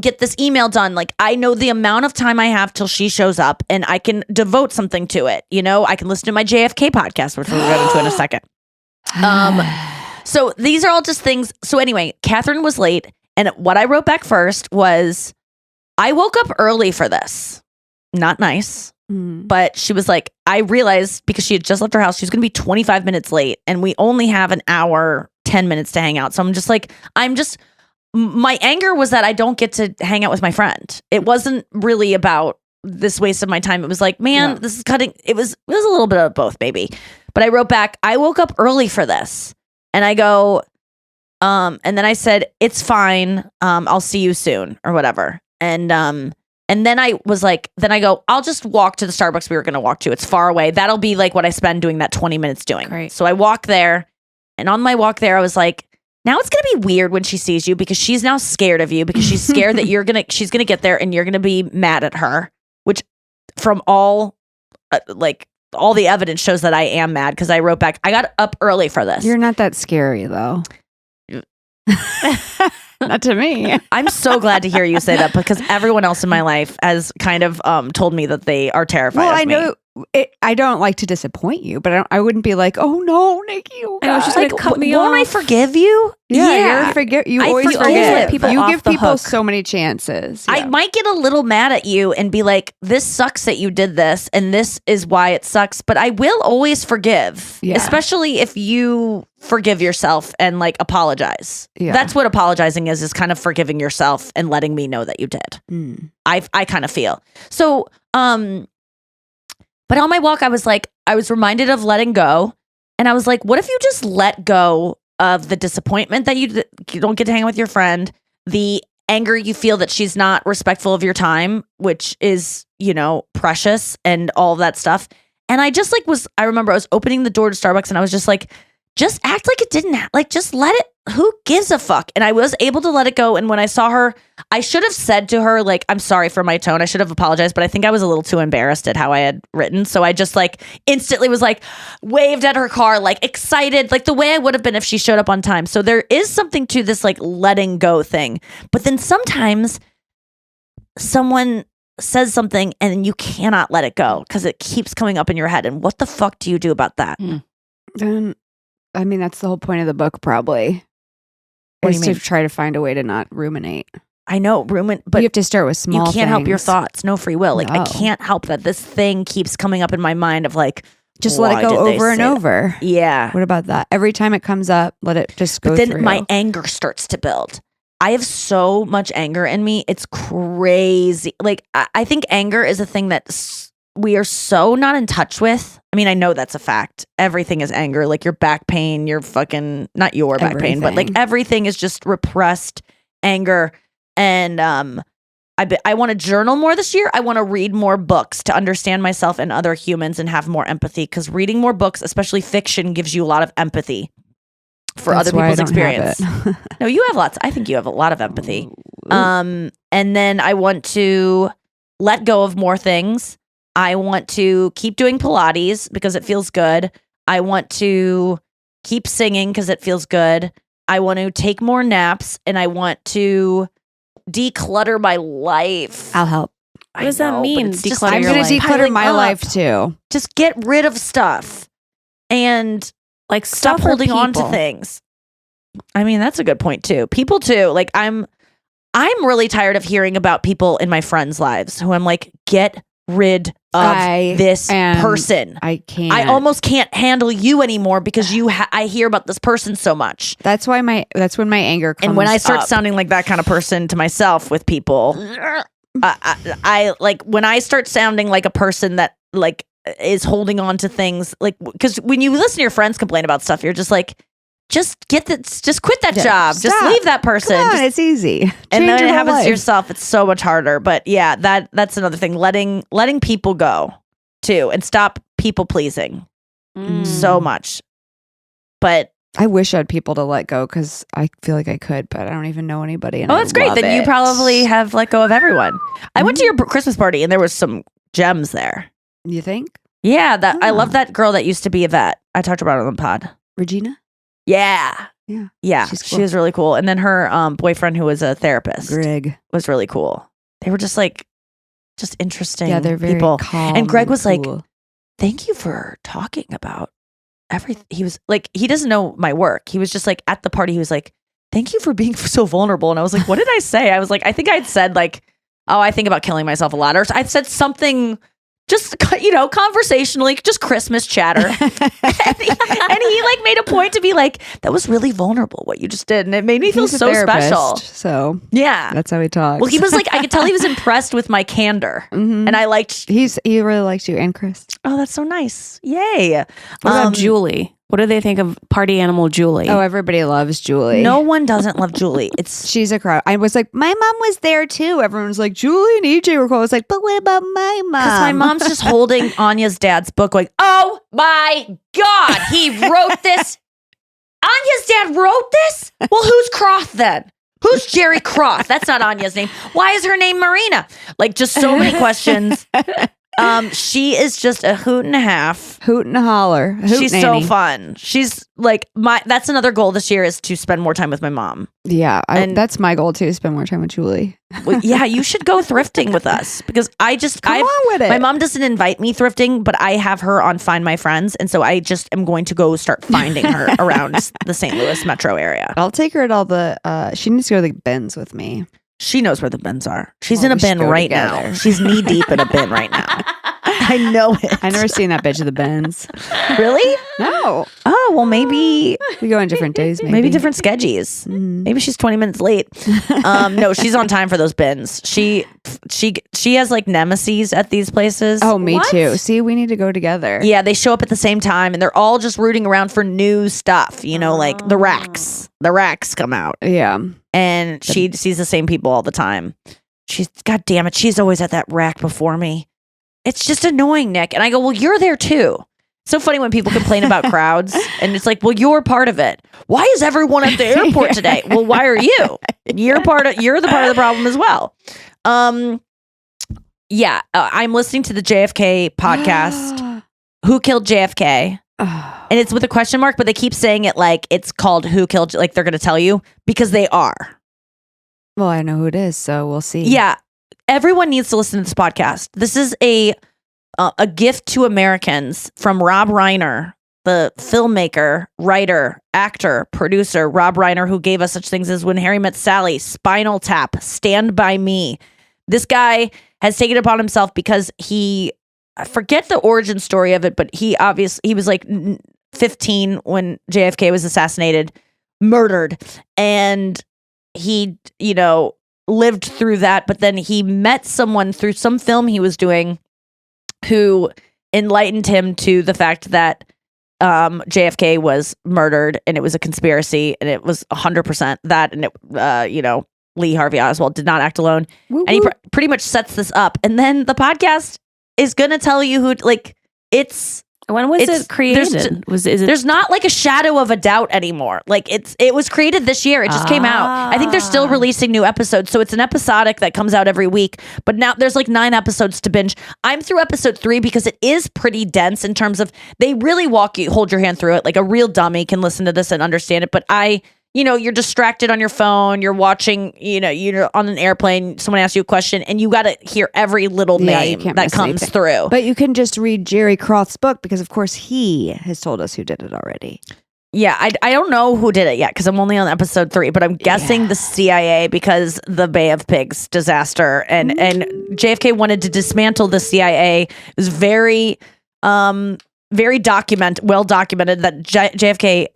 get this email done. Like, I know the amount of time I have till she shows up, and I can devote something to it. You know, I can listen to my JFK podcast, which we'll get into in a second. So these are all just things. So anyway, Catherine was late. And what I wrote back first was, I woke up early for this. Not nice. But she was like, I realized because she had just left her house, she was going to be 25 minutes late. And we only have an hour, 10 minutes to hang out. So I'm just like, my anger was that I don't get to hang out with my friend. It wasn't really about this waste of my time. It was like, man, this is cutting. It was a little bit of both, maybe. But I wrote back, I woke up early for this. And I go, and then I said, it's fine. I'll see you soon or whatever. And then I was like, then I go, I'll just walk to the Starbucks we were going to walk to. It's far away. That'll be like what I spend doing that 20 minutes doing. Great. So I walk there, and on my walk there, I was like, now it's going to be weird when she sees you, because she's now scared of you, because she's scared that she's going to get there and you're going to be mad at her, which from all all the evidence shows that I am mad, because I wrote back, I got up early for this. You're not that scary, though. Not to me. I'm so glad to hear you say that, because everyone else in my life has kind of told me that they are terrified of me. Well, I know I don't like to disappoint you, but I wouldn't be like, oh no, Nikki, oh I know, it's just like, cut me won't off. I forgive you? Yeah. You always forgive. people You off give the people hook. so many chances. I might get a little mad at you and be like, this sucks that you did this, and this is why it sucks, but I will always forgive, especially if you forgive yourself and like apologize. That's what apologizing is kind of forgiving yourself and letting me know that you did. I kind of feel so. But on my walk, I was reminded of letting go, and I was like, what if you just let go of the disappointment that you don't get to hang out with your friend, the anger you feel that she's not respectful of your time, which is, you know, precious, and all of that stuff. And I just I remember I was opening the door to Starbucks, and I was just like, just act like it didn't just let it. Who gives a fuck? And I was able to let it go. And when I saw her, I should have said to her, like, I'm sorry for my tone. I should have apologized, but I think I was a little too embarrassed at how I had written. So I just like instantly was like waved at her car, like excited, like the way I would have been if she showed up on time. So there is something to this like letting go thing. But then sometimes someone says something and you cannot let it go because it keeps coming up in your head. And what the fuck do you do about that? I mean, that's the whole point of the book, probably. Is to try to find a way to not ruminate. I know, but you have to start with small things. You can't help your thoughts. No free will. Like, I can't help that this thing keeps coming up in my mind of like, just let it go over and over. Yeah. What about that? Every time it comes up, let it just go through. But then my anger starts to build. I have so much anger in me. It's crazy. Like, I think anger is a thing that we are so not in touch with. I mean, I know that's a fact. Everything is anger. Like your back pain, your fucking, not your back pain, but like everything is just repressed anger. And I want to journal more this year. I want to read more books to understand myself and other humans and have more empathy. Because reading more books, especially fiction, gives you a lot of empathy for other people's experience. No, you have lots. I think you have a lot of empathy. And then I want to let go of more things. I want to keep doing Pilates because it feels good. I want to keep singing because it feels good. I want to take more naps and I want to declutter my life. I'll help. What does that mean? I'm going to declutter my life too. Just get rid of stuff and like stop holding on to things. I mean, that's a good point too. People too. Like I'm really tired of hearing about people in my friends' lives who I'm like, get rid of this person. I can't. I almost can't handle you anymore because I hear about this person so much. That's when my anger comes. And when I start up. sounding like that kind of person to myself with people, I like when I start sounding like a person that like is holding on to things, like because when you listen to your friends complain about stuff, you're just like, just quit that job. Stop. Just leave that person. Come on, it's easy. And then it happens to yourself. It's so much harder. But yeah, that's another thing. Letting people go too, and stop people pleasing so much. But I wish I had people to let go because I feel like I could, but I don't even know anybody. And that's great. Then you probably have let go of everyone. I went to your Christmas party and there was some gems there. You think? Yeah, I love that girl that used to be Yvette. I talked about her on the pod. Regina? Yeah. She was really cool. And then her boyfriend, who was a therapist, Greg, was really cool. They were just interesting. Yeah, they're very people. Calm and Greg was cool. like, "Thank you for talking about everything." He was like, he doesn't know my work. He was just like at the party. He was like, "Thank you for being so vulnerable." And I was like, "What did I say?" I was like, I think I'd said like, "Oh, I think about killing myself a lot," or I said something. Just, conversationally, just Christmas chatter. and he like made a point to be like, that was really vulnerable what you just did. And it made me feel so special. So yeah, that's how he talks. Well, he was like, I could tell he was impressed with my candor. Mm-hmm. And I liked. He really liked you and Chris. Oh, that's so nice. Yay. What about Julie? What do they think of party animal Julie? Oh, everybody loves Julie. No one doesn't love Julie. She's a crowd. I was like, my mom was there too. Everyone's like, Julie and EJ were cool. I was like, but what about my mom? Because my mom's just holding Anya's dad's book like, oh my God, he wrote this. Anya's dad wrote this? Well, who's Croft then? Who's Jerry Croft? That's not Anya's name. Why is her name Marina? Like just so many questions. She is just a hoot and a half. Hoot and a holler. She's so fun. She's like that's another goal this year is to spend more time with my mom. Yeah. That's my goal too, spend more time with Julie. Well, yeah, you should go thrifting with us because Come on with it. My mom doesn't invite me thrifting, but I have her on Find My Friends. And so I just am going to go start finding her around the St. Louis metro area. I'll take her at all she needs to go to the bins with me. She knows where the bins are. She's in a bin right now. She's knee deep in a bin right now. I know it. I never seen that bitch at the bins. Really? No. Oh, well, maybe we go on different days. Maybe different schedules. Maybe she's 20 minutes late. No, she's on time for those bins. She has like nemesis at these places. Oh, me too. See, we need to go together. Yeah, they show up at the same time and they're all just rooting around for new stuff. Like the racks. The racks come out. Yeah. And she sees the same people all the time. God damn it, she's always at that rack before me. It's just annoying, Nick. And I go, well, you're there too. So funny when people complain about crowds and it's like, well, you're part of it. Why is everyone at the airport today? Well, why are you? You're the part of the problem as well. I'm listening to the JFK podcast, Who Killed JFK? And it's with a question mark, but they keep saying it like it's called Who Killed, like they're going to tell you because they are. Well, I know who it is, so we'll see. Yeah. Everyone needs to listen to this podcast. This is a gift to Americans from Rob Reiner, the filmmaker, writer, actor, producer, Rob Reiner, who gave us such things as When Harry Met Sally, Spinal Tap, Stand By Me. This guy has taken it upon himself because I forget the origin story of it, but he was like 15 when JFK was assassinated, murdered, and he, lived through that. But then he met someone through some film he was doing who enlightened him to the fact that JFK was murdered and it was a conspiracy and it was 100% that. And it, Lee Harvey Oswald did not act alone. Woo-woo. And he pretty much sets this up. And then the podcast is going to tell you who, it's... When was it created? There's not like a shadow of a doubt anymore. Like it was created this year. It just came out. I think they're still releasing new episodes. So it's an episodic that comes out every week. But now there's like 9 episodes to binge. I'm through episode 3 because it is pretty dense in terms of they really hold your hand through it. Like a real dummy can listen to this and understand it. But you're distracted on your phone, you're watching, you're on an airplane, someone asks you a question, and you got to hear every little name that comes through. But you can just read Jerry Croth's book because, of course, he has told us who did it already. Yeah, I don't know who did it yet because I'm only on episode 3, but I'm guessing the CIA because the Bay of Pigs disaster and JFK wanted to dismantle the CIA. It was very, very well documented that JFK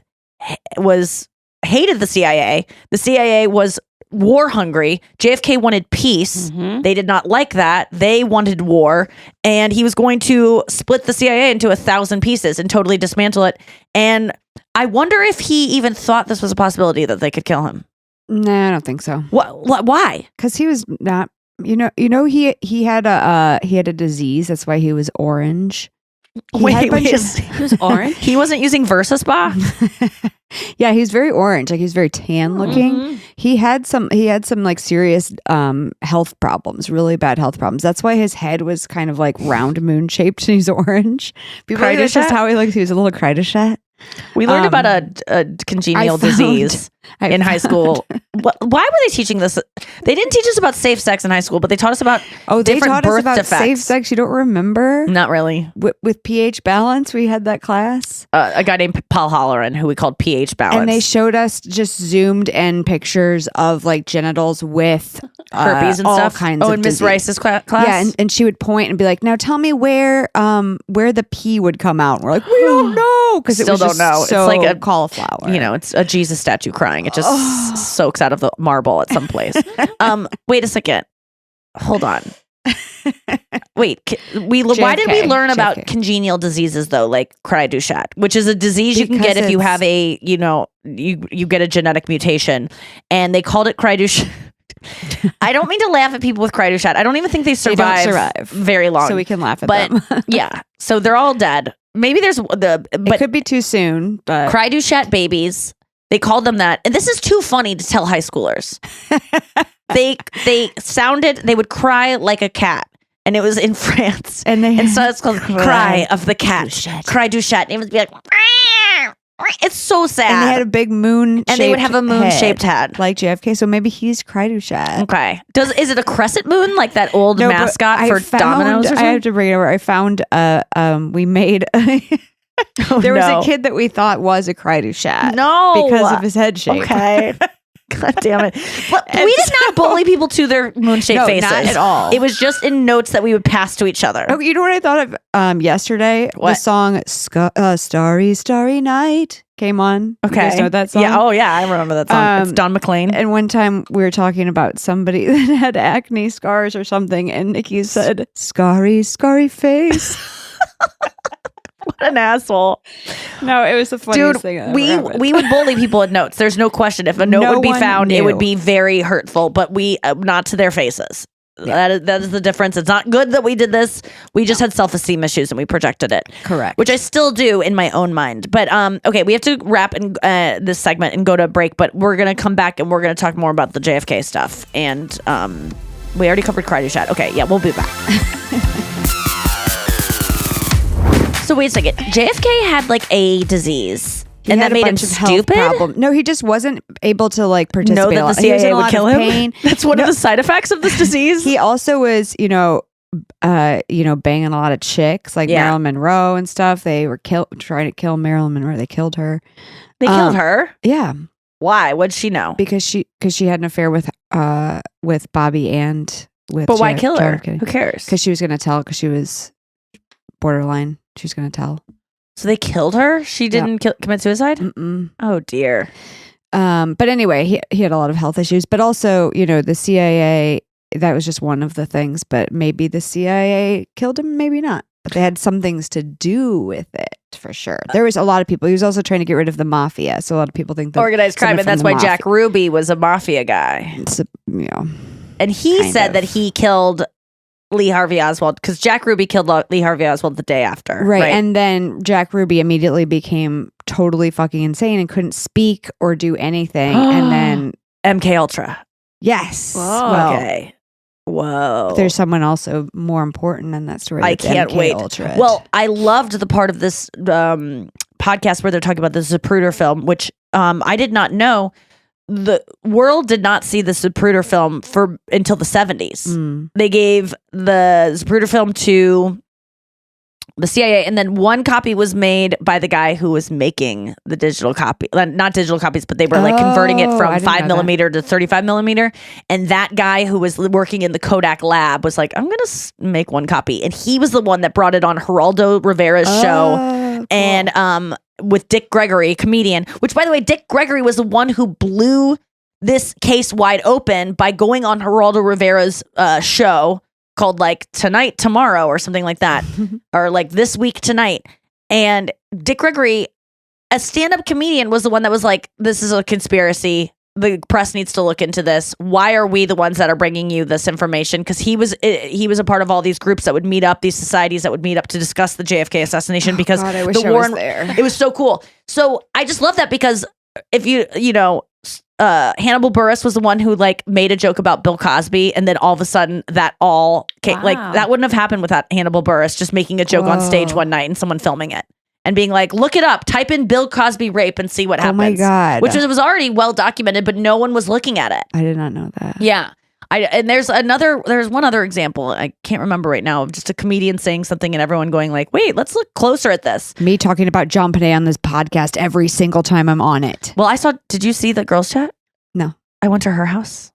hated the CIA. The CIA was war hungry. JFK wanted peace. Mm-hmm. They did not like that. They wanted war. And he was going to split the CIA into 1,000 pieces and totally dismantle it. And I wonder if he even thought this was a possibility that they could kill him. No, I don't think so. Why? Because he was not, he had a disease. That's why he was orange. He was orange? He wasn't using VersaSpa? Yeah, he's very orange. Like he's very tan looking. Mm-hmm. He had some like serious health problems, really bad health problems. That's why his head was kind of like round moon shaped and he's orange. People think that's just how he looks. He was a little Kreiderschat. We learned about a congenital disease in high school. Why were they teaching this? They didn't teach us about safe sex in high school, but they taught us about different birth defects. Safe sex. You don't remember? Not really. With pH balance, we had that class. A guy named Paul Holleran, who we called pH balance, and they showed us just zoomed in pictures of like genitals with herpes and all stuff. Kinds of in Miss Rice's class. Yeah, and she would point and be like, "Now tell me where the pee would come out." And we're like, "We don't know," because it was don't know. So it's like a cauliflower. It's a Jesus statue crying. It just soaks out of the marble at some place. Wait a second. Hold on. Wait. Why did we learn about congenial diseases though, like Kreiderschat, which is a disease you can get if you have a you get a genetic mutation, and they called it Kreiderschat. I don't mean to laugh at people with Kreiderschat. I don't even think they survive very long. So we can laugh at them. Yeah. So they're all dead. Maybe there's it could be too soon, but Kreiderschat babies. They called them that. And this is too funny to tell high schoolers. They would cry like a cat. And it was in France. And so it's called Cry of the Cat. Kreiderschat. And it would be like, it's so sad. And they had a big moon and they would have a moon-shaped head. Like JFK. So maybe he's Kreiderschat. Okay. Is it a crescent moon like that old mascot for Domino's or something? I have to bring it over. I found we made there was a kid that we thought was a Kreiderschat. No. Because of his head shape. Okay. God damn it. But we did not bully people to their moon-shaped faces. Not at all. It was just in notes that we would pass to each other. Oh, you know what I thought of yesterday? What? The song Starry, Starry Night came on. Okay. You guys know that song? Yeah. Oh, yeah. I remember that song. It's Don McLean. And one time we were talking about somebody that had acne scars or something, and Nikki said, "Scarry, scarry face." What an asshole. No, it was the funniest thing I've ever happened. We would bully people with notes. There's no question. If a note would be found, it would be very hurtful, but we not to their faces. That is the difference. It's not good that we did this. We just had self-esteem issues and we projected it. Correct. Which I still do in my own mind. But okay, we have to wrap in this segment and go to a break. But we're gonna come back and we're gonna talk more about the JFK stuff. And we already covered Karate Chat. Okay, yeah, we'll be back. So wait a second. JFK had like a disease. And that made him stupid? No, he just wasn't able to like participate. Know that the CIA would kill him? That's one of the side effects of this disease? He also was, banging a lot of chicks like Marilyn Monroe and stuff. They were trying to kill Marilyn Monroe. They killed her. They killed her? Yeah. Why? What'd she know? Because she had an affair with Bobby and with But why kill her? JFK. Who cares? Because she was going to tell, because she was borderline. She was going to tell. So they killed her? She didn't commit suicide? Mm-mm. Oh, dear. But anyway, he had a lot of health issues. But also, the CIA, that was just one of the things. But maybe the CIA killed him, maybe not. But they had some things to do with it, for sure. There was a lot of people. He was also trying to get rid of the mafia. So a lot of people think that organized crime. And that's why Jack Ruby was a mafia guy. And he said that he killed Lee Harvey Oswald because Jack Ruby killed Lee Harvey Oswald the day after. Right. And then Jack Ruby immediately became totally fucking insane and couldn't speak or do anything. And then MK Ultra. Yes. Whoa. Well, okay. Whoa. There's someone also more important in that story. I can't MK wait. Ultra. Well, I loved the part of this podcast where they're talking about the Zapruder film, which I did not know. The world did not see the Zapruder film until the 70s. They gave the Zapruder film to the CIA, and then one copy was made by the guy who was making the digital copy. Not digital copies, but they were like converting it from 5mm to 35mm. And that guy who was working in the Kodak lab was like, I'm going to make one copy. And he was the one that brought it on Geraldo Rivera's show. Cool. And with Dick Gregory, comedian, which by the way, Dick Gregory was the one who blew this case wide open by going on Geraldo Rivera's show called like Tonight, Tomorrow or something like that, or like This Week Tonight. And Dick Gregory, a stand-up comedian, was the one that was like, this is a conspiracy. The press needs to look into this. Why are we the ones that are bringing you this information? Because he was a part of all these groups that would meet up, these societies that would meet up to discuss the JFK assassination. Because God, I wish I was there. It was so cool. So I just love that because if Hannibal Buress was the one who like made a joke about Bill Cosby, and then all of a sudden that all came, like that wouldn't have happened without Hannibal Buress just making a joke on stage one night and someone filming it. And being like, look it up, type in Bill Cosby rape and see what happens. Oh my God. Which was already well documented, but no one was looking at it. I did not know that. Yeah. And there's one other example, I can't remember right now, of just a comedian saying something and everyone going like, wait, let's look closer at this. Me talking about John Benet on this podcast every single time I'm on it. Well, did you see the girls' chat? No. I went to her house.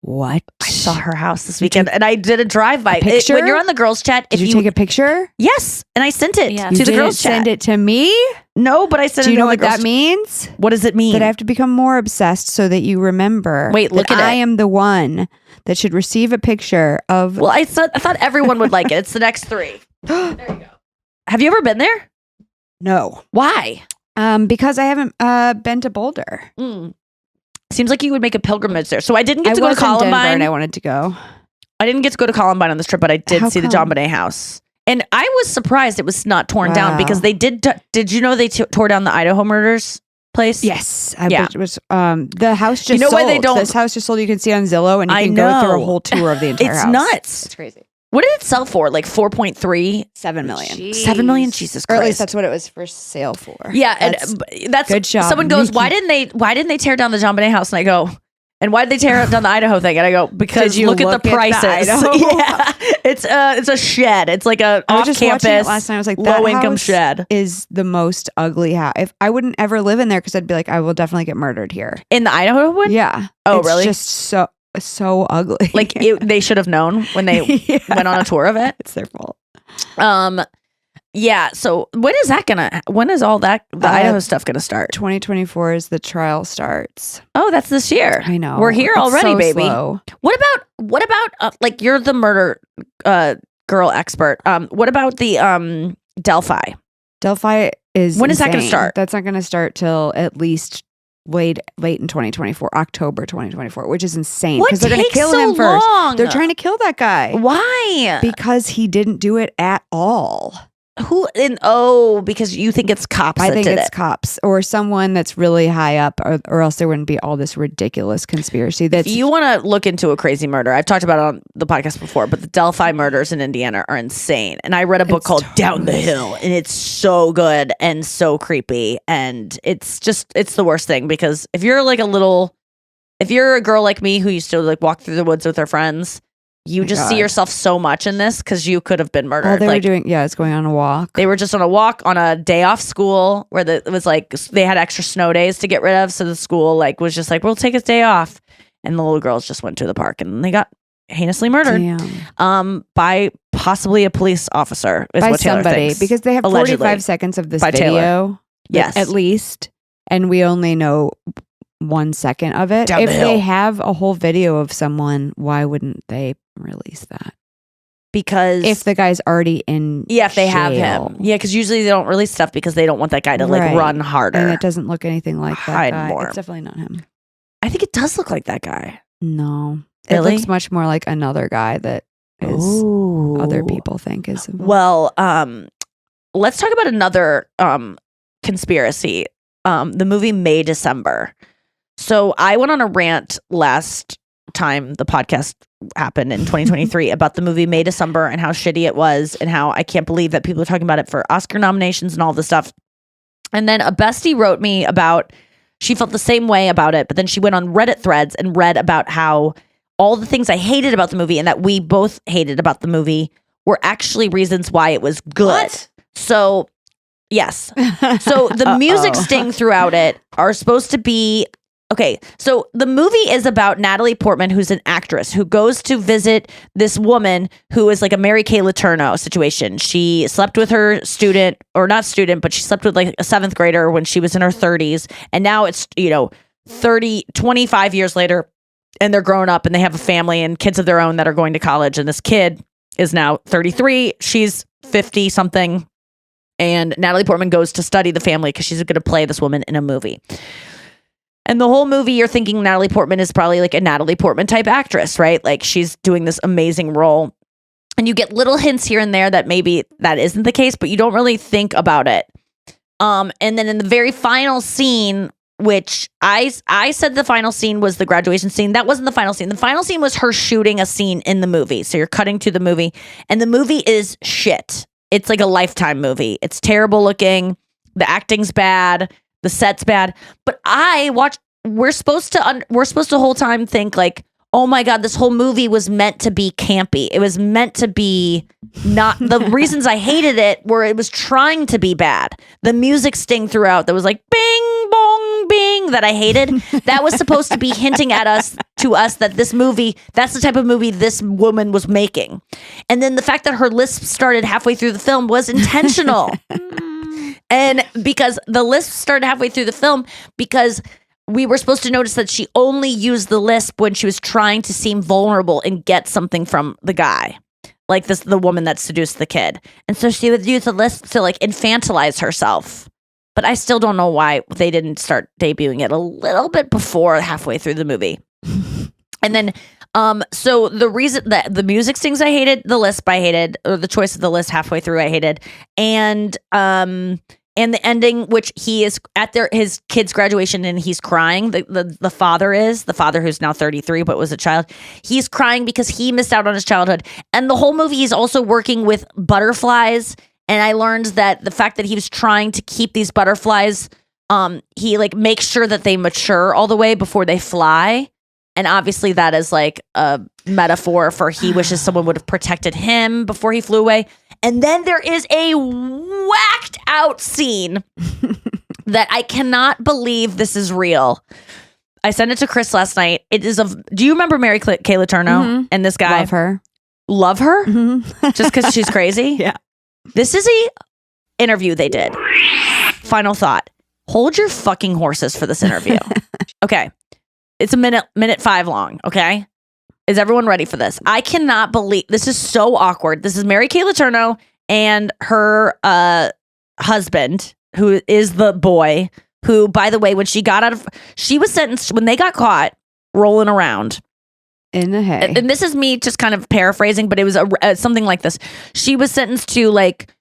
What? I saw her house this weekend and I did a drive-by. Picture? When you're on the girls' chat, did you take a picture? Yes. And I sent it to the girls' chat. Send it to me? No, but I sent it to the girls' chat. Do you know what that means? What does it mean? That I have to become more obsessed so that you remember. Wait, look at it. I am the one that should receive a picture of. Well, I thought everyone would like it. It's the next 3. There you go. Have you ever been there? No. Why? Because I haven't been to Boulder. Seems like you would make a pilgrimage there. So I didn't get to go to Columbine. Denver and I wanted to go. I didn't get to go to Columbine on this trip, but I did see the John Benet house. And I was surprised it was not torn down because they did. Did you know they tore down the Idaho murders place? Yes. It was the house just sold. Why they don't? This house just sold. You can see on Zillow and you can go through a whole tour of the entire house. It's nuts. It's crazy. What did it sell for? Like 4.3? 7 million. Jeez. 7 million? Jesus Christ. Or at least that's what it was for sale for. Yeah. That's good job. Someone goes, Nikki. why didn't they tear down the John Benet house? And I go, and why did they tear down the Idaho thing? And I go, because look at the prices. Yeah, it's a shed. It's like a off-campus last night. I was like, low-income shed. Is the most ugly house. If I wouldn't ever live in there because I'd be like, I will definitely get murdered here. In the Idaho one? Yeah. Oh, really? It's just so ugly. Like they should have known when they went on a tour of it. It's their fault. Yeah. So when is all that the Idaho stuff gonna start? 2024 is the trial starts. Oh, that's this year. I know. We're here already, so baby. Slow. What about like you're the murder girl expert. What about the Delphi? Delphi is when is insane. that gonna start? That's not gonna start till at least late in 2024, October 2024, which is insane because they're going to kill him long? first. They're trying to kill that guy. Why? Because he didn't do it at all. Because you think it's cops. I think it's cops or someone that's really high up, or else there wouldn't be all this ridiculous conspiracy. If you want to look into a crazy murder, I've talked about it on the podcast before, but the Delphi murders in Indiana are insane. And I read a book called Down the Hill, and it's so good and so creepy. And it's the worst thing because if you're a girl like me who used to like walk through the woods with her friends, you just see yourself so much in this because you could have been murdered. All they were doing, it's going on a walk. They were just on a walk on a day off school where it was like they had extra snow days to get rid of. So the school was just like, we'll take a day off. And the little girls just went to the park and they got heinously murdered by possibly a police officer. By what Taylor somebody, thinks, because they have allegedly. 45 seconds of this By video. Taylor. Yes. At least. And we only know 1 second of it. Down if the hill. they have a whole video of someone, why wouldn't they release that? Because if the guy's already in if they have jail. him. Yeah, because usually they don't release stuff because they don't want that guy to like run harder. And it doesn't look anything like that Hide guy. more. It's definitely not him. I think it does look like that guy. No. Really? It looks much more like another guy that is other people think is involved. Well, let's talk about another conspiracy. The movie May December. So I went on a rant last time the podcast happened in 2023 about the movie May December and how shitty it was and how I can't believe that people are talking about it for Oscar nominations and all this stuff. And then a bestie wrote me about she felt the same way about it, but then she went on Reddit threads and read about how all the things I hated about the movie and that we both hated about the movie were actually reasons why it was good. What? So, yes. So the music sting throughout it are supposed to be okay, so the movie is about Natalie Portman, who's an actress who goes to visit this woman who is like a Mary Kay Letourneau situation. She slept with her student, or not student, but she slept with like a 7th grader when she was in her 30s. And now it's, 25 years later, and they're grown up and they have a family and kids of their own that are going to college. And this kid is now 33. She's 50 something. And Natalie Portman goes to study the family because she's going to play this woman in a movie. And the whole movie, you're thinking Natalie Portman is probably like a Natalie Portman type actress, right? Like she's doing this amazing role. And you get little hints here and there that maybe that isn't the case, but you don't really think about it. And then in the very final scene, which I said the final scene was the graduation scene. That wasn't the final scene. The final scene was her shooting a scene in the movie. So you're cutting to the movie and the movie is shit. It's like a Lifetime movie. It's terrible looking. The acting's bad. The set's bad, but we're supposed to the whole time think like, oh my God, this whole movie was meant to be campy. It was meant to be not the reasons I hated it were it was trying to be bad. The music sting throughout that was like bing, bong, bing that I hated. That was supposed to be hinting at us that this movie, that's the type of movie this woman was making. And then the fact that her lisp started halfway through the film was intentional. And because the lisp started halfway through the film, because we were supposed to notice that she only used the lisp when she was trying to seem vulnerable and get something from the guy, like the woman that seduced the kid. And so she would use the lisp to like infantilize herself. But I still don't know why they didn't start debuting it a little bit before halfway through the movie. And then, so the reason that the music stings I hated, the lisp I hated, or the choice of the lisp halfway through I hated, and the ending, which he is at his kid's graduation and he's crying. The father who's now 33 but was a child. He's crying because he missed out on his childhood. And the whole movie he's also working with butterflies. And I learned that the fact that he was trying to keep these butterflies, he like makes sure that they mature all the way before they fly. And obviously that is like a metaphor for he wishes someone would have protected him before he flew away. And then there is a whacked out scene that I cannot believe this is real. I sent it to Chris last night. It is do you remember Mary Kay Letourneau and this guy? Love her? Mm-hmm. Just because she's crazy? Yeah. This is a interview they did. Final thought. Hold your fucking horses for this interview. Okay. It's a minute 5 long. Okay. Is everyone ready for this? I cannot believe this is so awkward. This is Mary Kay Letourneau and her husband, who is the boy who, by the way, when she was sentenced, when they got caught rolling around in the hay. And this is me just kind of paraphrasing, but it was something like this. She was sentenced to like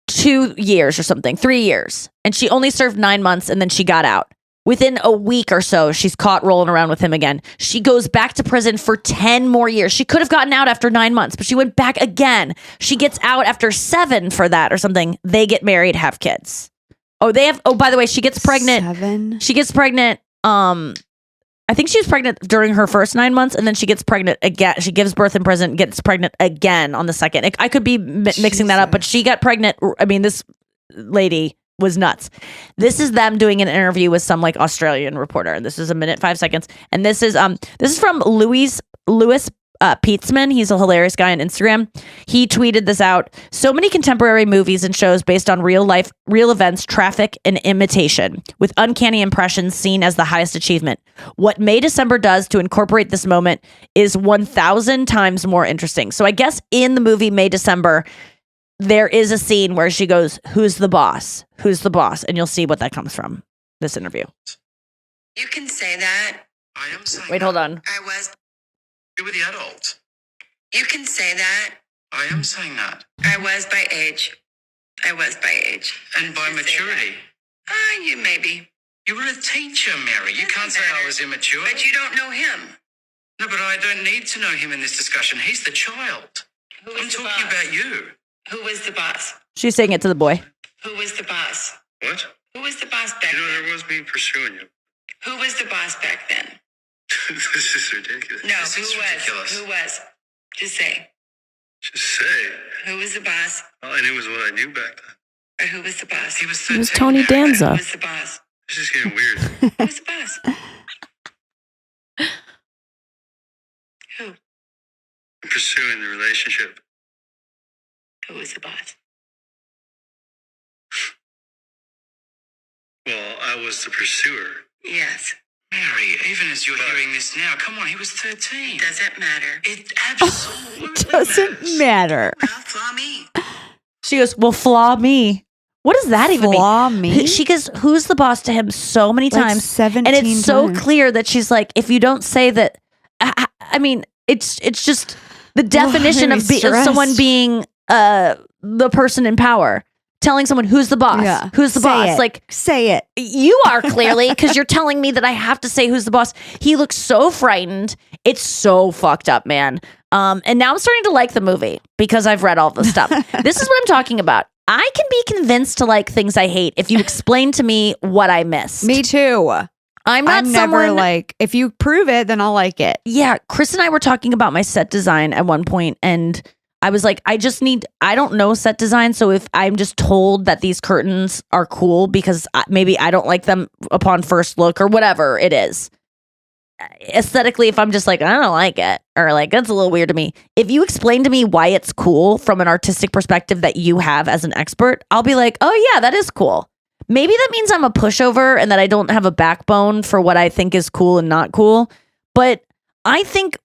2 years or something, 3 years. And she only served 9 months and then she got out. Within a week or so, she's caught rolling around with him again. She goes back to prison for 10 more years. She could have gotten out after 9 months, but she went back again. She gets out after 7 for that or something. They get married, have kids. By the way, she gets pregnant. 7? She gets pregnant. I think she was pregnant during her first 9 months, and then she gets pregnant again. She gives birth in prison, gets pregnant again on the second. I could be mixing that up, but she got pregnant. I mean, this lady was nuts. This is them doing an interview with some like Australian reporter. And this is 1:05. And this is from Louis Pietzman. He's a hilarious guy on Instagram. He tweeted this out. So many contemporary movies and shows based on real events, traffic, and imitation, with uncanny impressions seen as the highest achievement. What May December does to incorporate this moment is 1,000 times more interesting. So I guess in the movie May December, there is a scene where she goes, "Who's the boss? Who's the boss?" And you'll see what that comes from, this interview. You can say that. I am saying Wait, hold on. You were the adult. You can say that. I am saying that. I was by age. And by maturity. You maybe. You were a teacher, Mary. You can't say I was immature. But you don't know him. No, but I don't need to know him in this discussion. He's the child. I'm talking about you. Who was the boss? She's saying it to the boy. Who was the boss? What? Who was the boss back then? There was me pursuing you. Who was the boss back then? This is ridiculous. No, this is ridiculous. Who was? Just say. Just say. Who was the boss? All I knew was what I knew back then. Or who was the boss? He was 13. It was Tony Danza. Who was the boss? This is getting weird. Who was the boss? Who? I'm pursuing the relationship. Who was the boss? Well, I was the pursuer. Yes. Mary, even as you're hearing this now, come on, he was 13. Doesn't matter. It absolutely Doesn't matter. Well, flaw me. She goes, "Well, flaw me." What does that even mean? Flaw me? She goes, "Who's the boss?" to him so many Like times. 17 and it's so times. clear that she's like, if you don't say that, I mean, it's just the definition of someone being the person in power. Telling someone who's the boss, Yeah. who's the Say boss. it. Like, say it. you are clearly, because you're telling me that I have to say who's the boss. He looks so frightened. It's so fucked up, man. And now I'm starting to like the movie because I've read all the stuff. This is what I'm talking about. I can be convinced to like things I hate if you explain to me what I missed. Me too. I'm not never like, if you prove it, then I'll like it. Yeah, Chris and I were talking about my set design at one point, and I was like, I don't know set design, so if I'm just told that these curtains are cool because maybe I don't like them upon first look or whatever it is. Aesthetically, if I'm just like, I don't like it, or like, that's a little weird to me. If you explain to me why it's cool from an artistic perspective that you have as an expert, I'll be like, oh yeah, that is cool. Maybe that means I'm a pushover and that I don't have a backbone for what I think is cool and not cool. But I think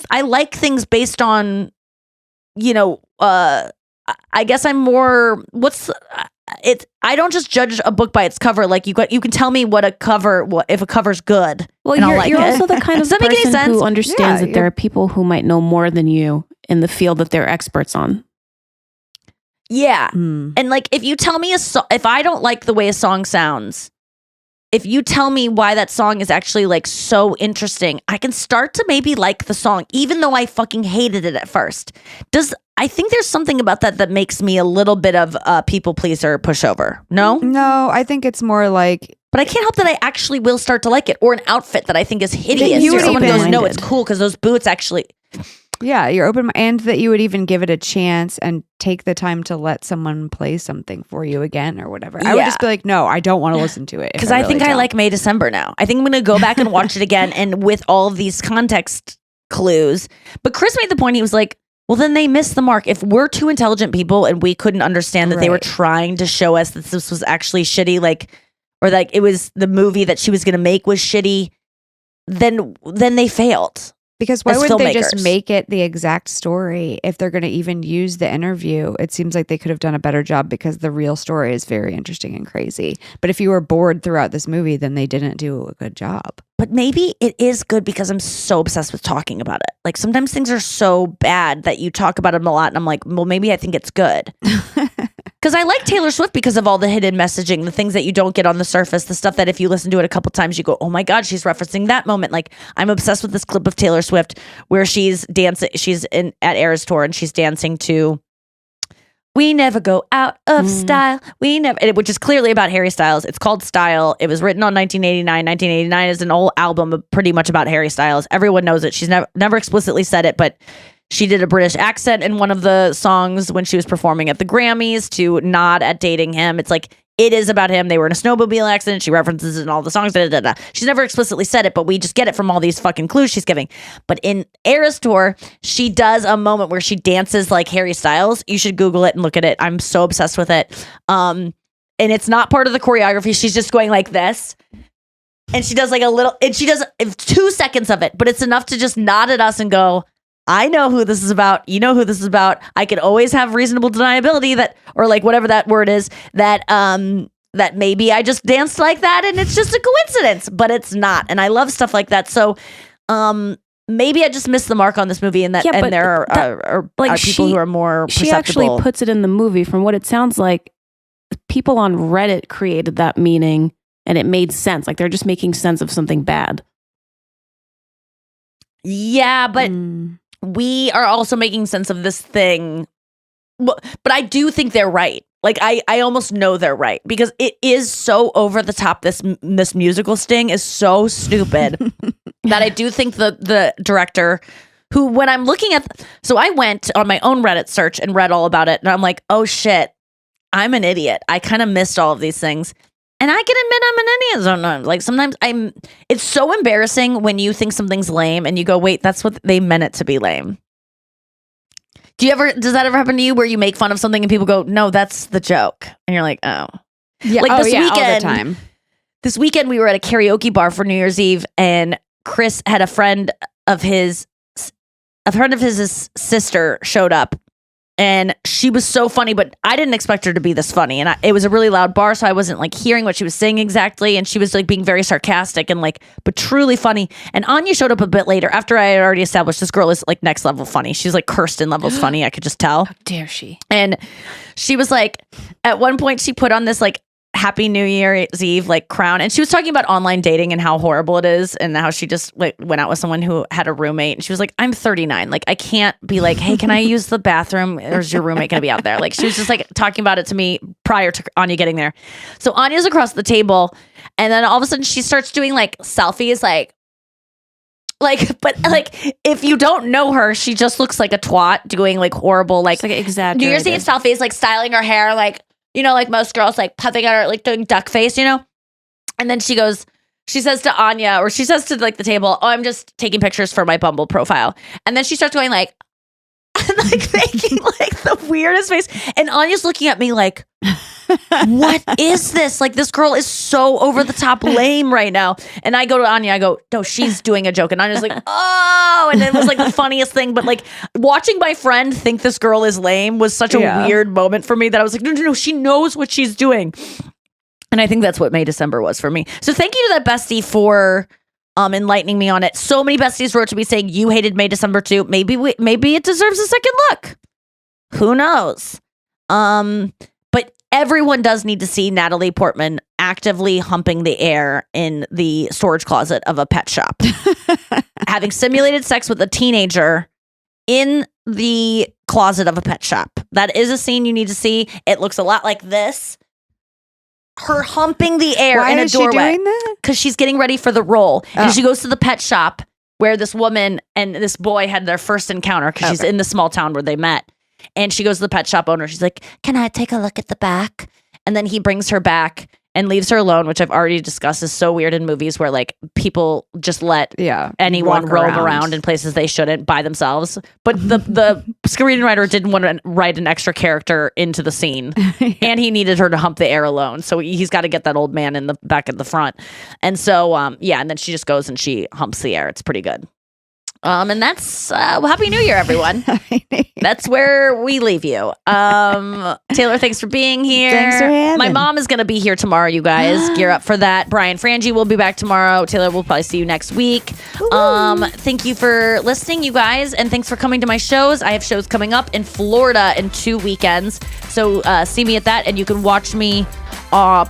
I like things based on, I guess I'm more, I don't just judge a book by its cover. Like you can tell me if a cover's good. Well, you're also the kind of person who understands that there are people who might know more than you in the field that they're experts on. Yeah. And like, if you tell me if I don't like the way a song sounds, if you tell me why that song is actually like so interesting, I can start to maybe like the song, even though I fucking hated it at first. I think there's something about that makes me a little bit of a people pleaser pushover. No? No, I think it's more like, but I can't help that I actually will start to like it, or an outfit that I think is hideous. You or someone goes, open-minded. no, it's cool because those boots actually. yeah, you're open, and that you would even give it a chance and take the time to let someone play something for you again or whatever. I would Yeah. just be like, no, I don't want to listen to it. Because I think I like May December now. I think I'm going to go back and watch it again, and with all of these context clues. But Chris made the point, he was like, well, then they missed the mark. If we're two intelligent people and we couldn't understand that they were trying to show us that this was actually shitty, or it was the movie that she was going to make was shitty, then they failed. Because why wouldn't they just make it the exact story if they're going to even use the interview? It seems like they could have done a better job because the real story is very interesting and crazy. But if you were bored throughout this movie, then they didn't do a good job. But maybe it is good because I'm so obsessed with talking about it. Like sometimes things are so bad that you talk about them a lot and I'm like, well, maybe I think it's good. Because I like Taylor Swift because of all the hidden messaging, the things that you don't get on the surface, the stuff that if you listen to it a couple times, you go, oh my God, she's referencing that moment. Like I'm obsessed with this clip of Taylor Swift where she's dancing, at Eras Tour and she's dancing to We Never Go Out of Style. Which is clearly about Harry Styles. It's called Style. It was written on 1989. 1989 is an old album pretty much about Harry Styles. Everyone knows it. She's never explicitly said it, but she did a British accent in one of the songs when she was performing at the Grammys to nod at dating him. It's like, it is about him. They were in a snowmobile accident. She references it in all the songs. She's never explicitly said it, but we just get it from all these fucking clues she's giving. But in Eras Tour, she does a moment where she dances like Harry Styles. You should Google it and look at it. I'm so obsessed with it. And it's not part of the choreography. She's just going like this. And she does like a little, and she does 2 seconds of it, but it's enough to just nod at us and go, I know who this is about. You know who this is about. I could always have reasonable deniability that, or like whatever that word is, that that maybe I just danced like that and it's just a coincidence, but it's not. And I love stuff like that. So maybe I just missed the mark on this movie, and there are people who are more perceptible. She actually puts it in the movie. From what it sounds like, people on Reddit created that meaning, and it made sense. Like they're just making sense of something bad. Yeah, but we are also making sense of this thing. But I do think they're right. Like I almost know they're right because it is so over the top. This musical sting is so stupid that I do think the director, who when I'm looking at, so I went on my own Reddit search and read all about it, and I'm like, oh shit, I'm an idiot. I kind of missed all of these things. And I can admit I'm an idiot sometimes. Like sometimes it's so embarrassing when you think something's lame and you go, wait, that's what they meant it to be lame. Does that ever happen to you where you make fun of something and people go, no, that's the joke. And you're like, oh. Yeah. Like this weekend, all the time. This weekend we were at a karaoke bar for New Year's Eve, and Chris had a friend of his sister showed up. And she was so funny, but I didn't expect her to be this funny. And it was a really loud bar, so I wasn't like hearing what she was saying exactly. And she was like being very sarcastic and like, but truly funny. And Anya showed up a bit later after I had already established this girl is like next level funny. She's like Kirsten levels funny. I could just tell. How dare she? And she was like, at one point she put on this like Happy New Year's Eve like crown, and she was talking about online dating and how horrible it is, and how she just like went out with someone who had a roommate, and she was like, I'm 39, like I can't be like, hey, can I use the bathroom, or is your roommate gonna be out there? Like she was just like talking about it to me prior to Anya getting there. So Anya's across the table, and then all of a sudden she starts doing like selfies, but like if you don't know her, she just looks like a twat doing like horrible like exaggerated New Year's Eve selfies, like styling her hair, like, you know, like most girls, like puffing at her, like doing duck face, you know? And then she says to Anya, or she says to like the table, oh, I'm just taking pictures for my Bumble profile. And then she starts going like, and like making like the weirdest face. And Anya's looking at me like, what is this? Like this girl is so over the top lame right now. And I go to Anya, I go, no, she's doing a joke. And Anya's like, oh, and it was like the funniest thing. But like watching my friend think this girl is lame was such a weird moment for me that I was like, no, she knows what she's doing. And I think that's what May December was for me. So thank you to that bestie for enlightening me on it. So many besties wrote to me saying you hated May December too. Maybe it deserves a second look. Who knows? But everyone does need to see Natalie Portman actively humping the air in the storage closet of a pet shop, having simulated sex with a teenager in the closet of a pet shop. That is a scene you need to see. It looks a lot like this. Her humping the air in a doorway. Why is she doing that? Because she's getting ready for the role. Oh. And she goes to the pet shop where this woman and this boy had their first encounter, because she's in the small town where they met. And she goes to the pet shop owner. She's like, can I take a look at the back? And then he brings her back and leaves her alone, which I've already discussed is so weird in movies where like people just let anyone roam around in places they shouldn't by themselves. But the screenwriter didn't want to write an extra character into the scene, and he needed her to hump the air alone. So he's got to get that old man in the back at the front. And so, and then she just goes and she humps the air. It's pretty good. And that's Happy New Year, everyone. That's where we leave you. Taylor, thanks for being here. Thanks for having. My mom is going to be here tomorrow, you guys. Gear up for that. Brian Frangie will be back tomorrow. Taylor, we'll probably see you next week. Thank you for listening, you guys, and thanks for coming to my shows. I have shows coming up in Florida in 2 weekends, so see me at that, and you can watch me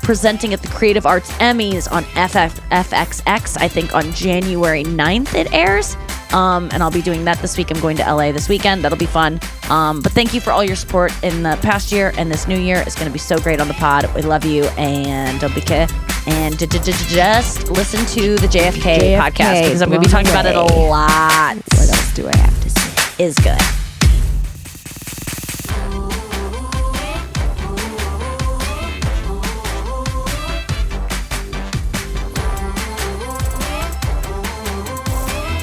presenting at the Creative Arts Emmys on FXX, I think on January 9th it airs. And I'll be doing that this week. I'm going to LA this weekend. That'll be fun. But thank you for all your support in the past year, and this new year is going to be so great on the pod. We love you, and don't be care. And just listen to the JFK podcast, because I'm going to be talking about it a lot. What else do I have to say? Is good.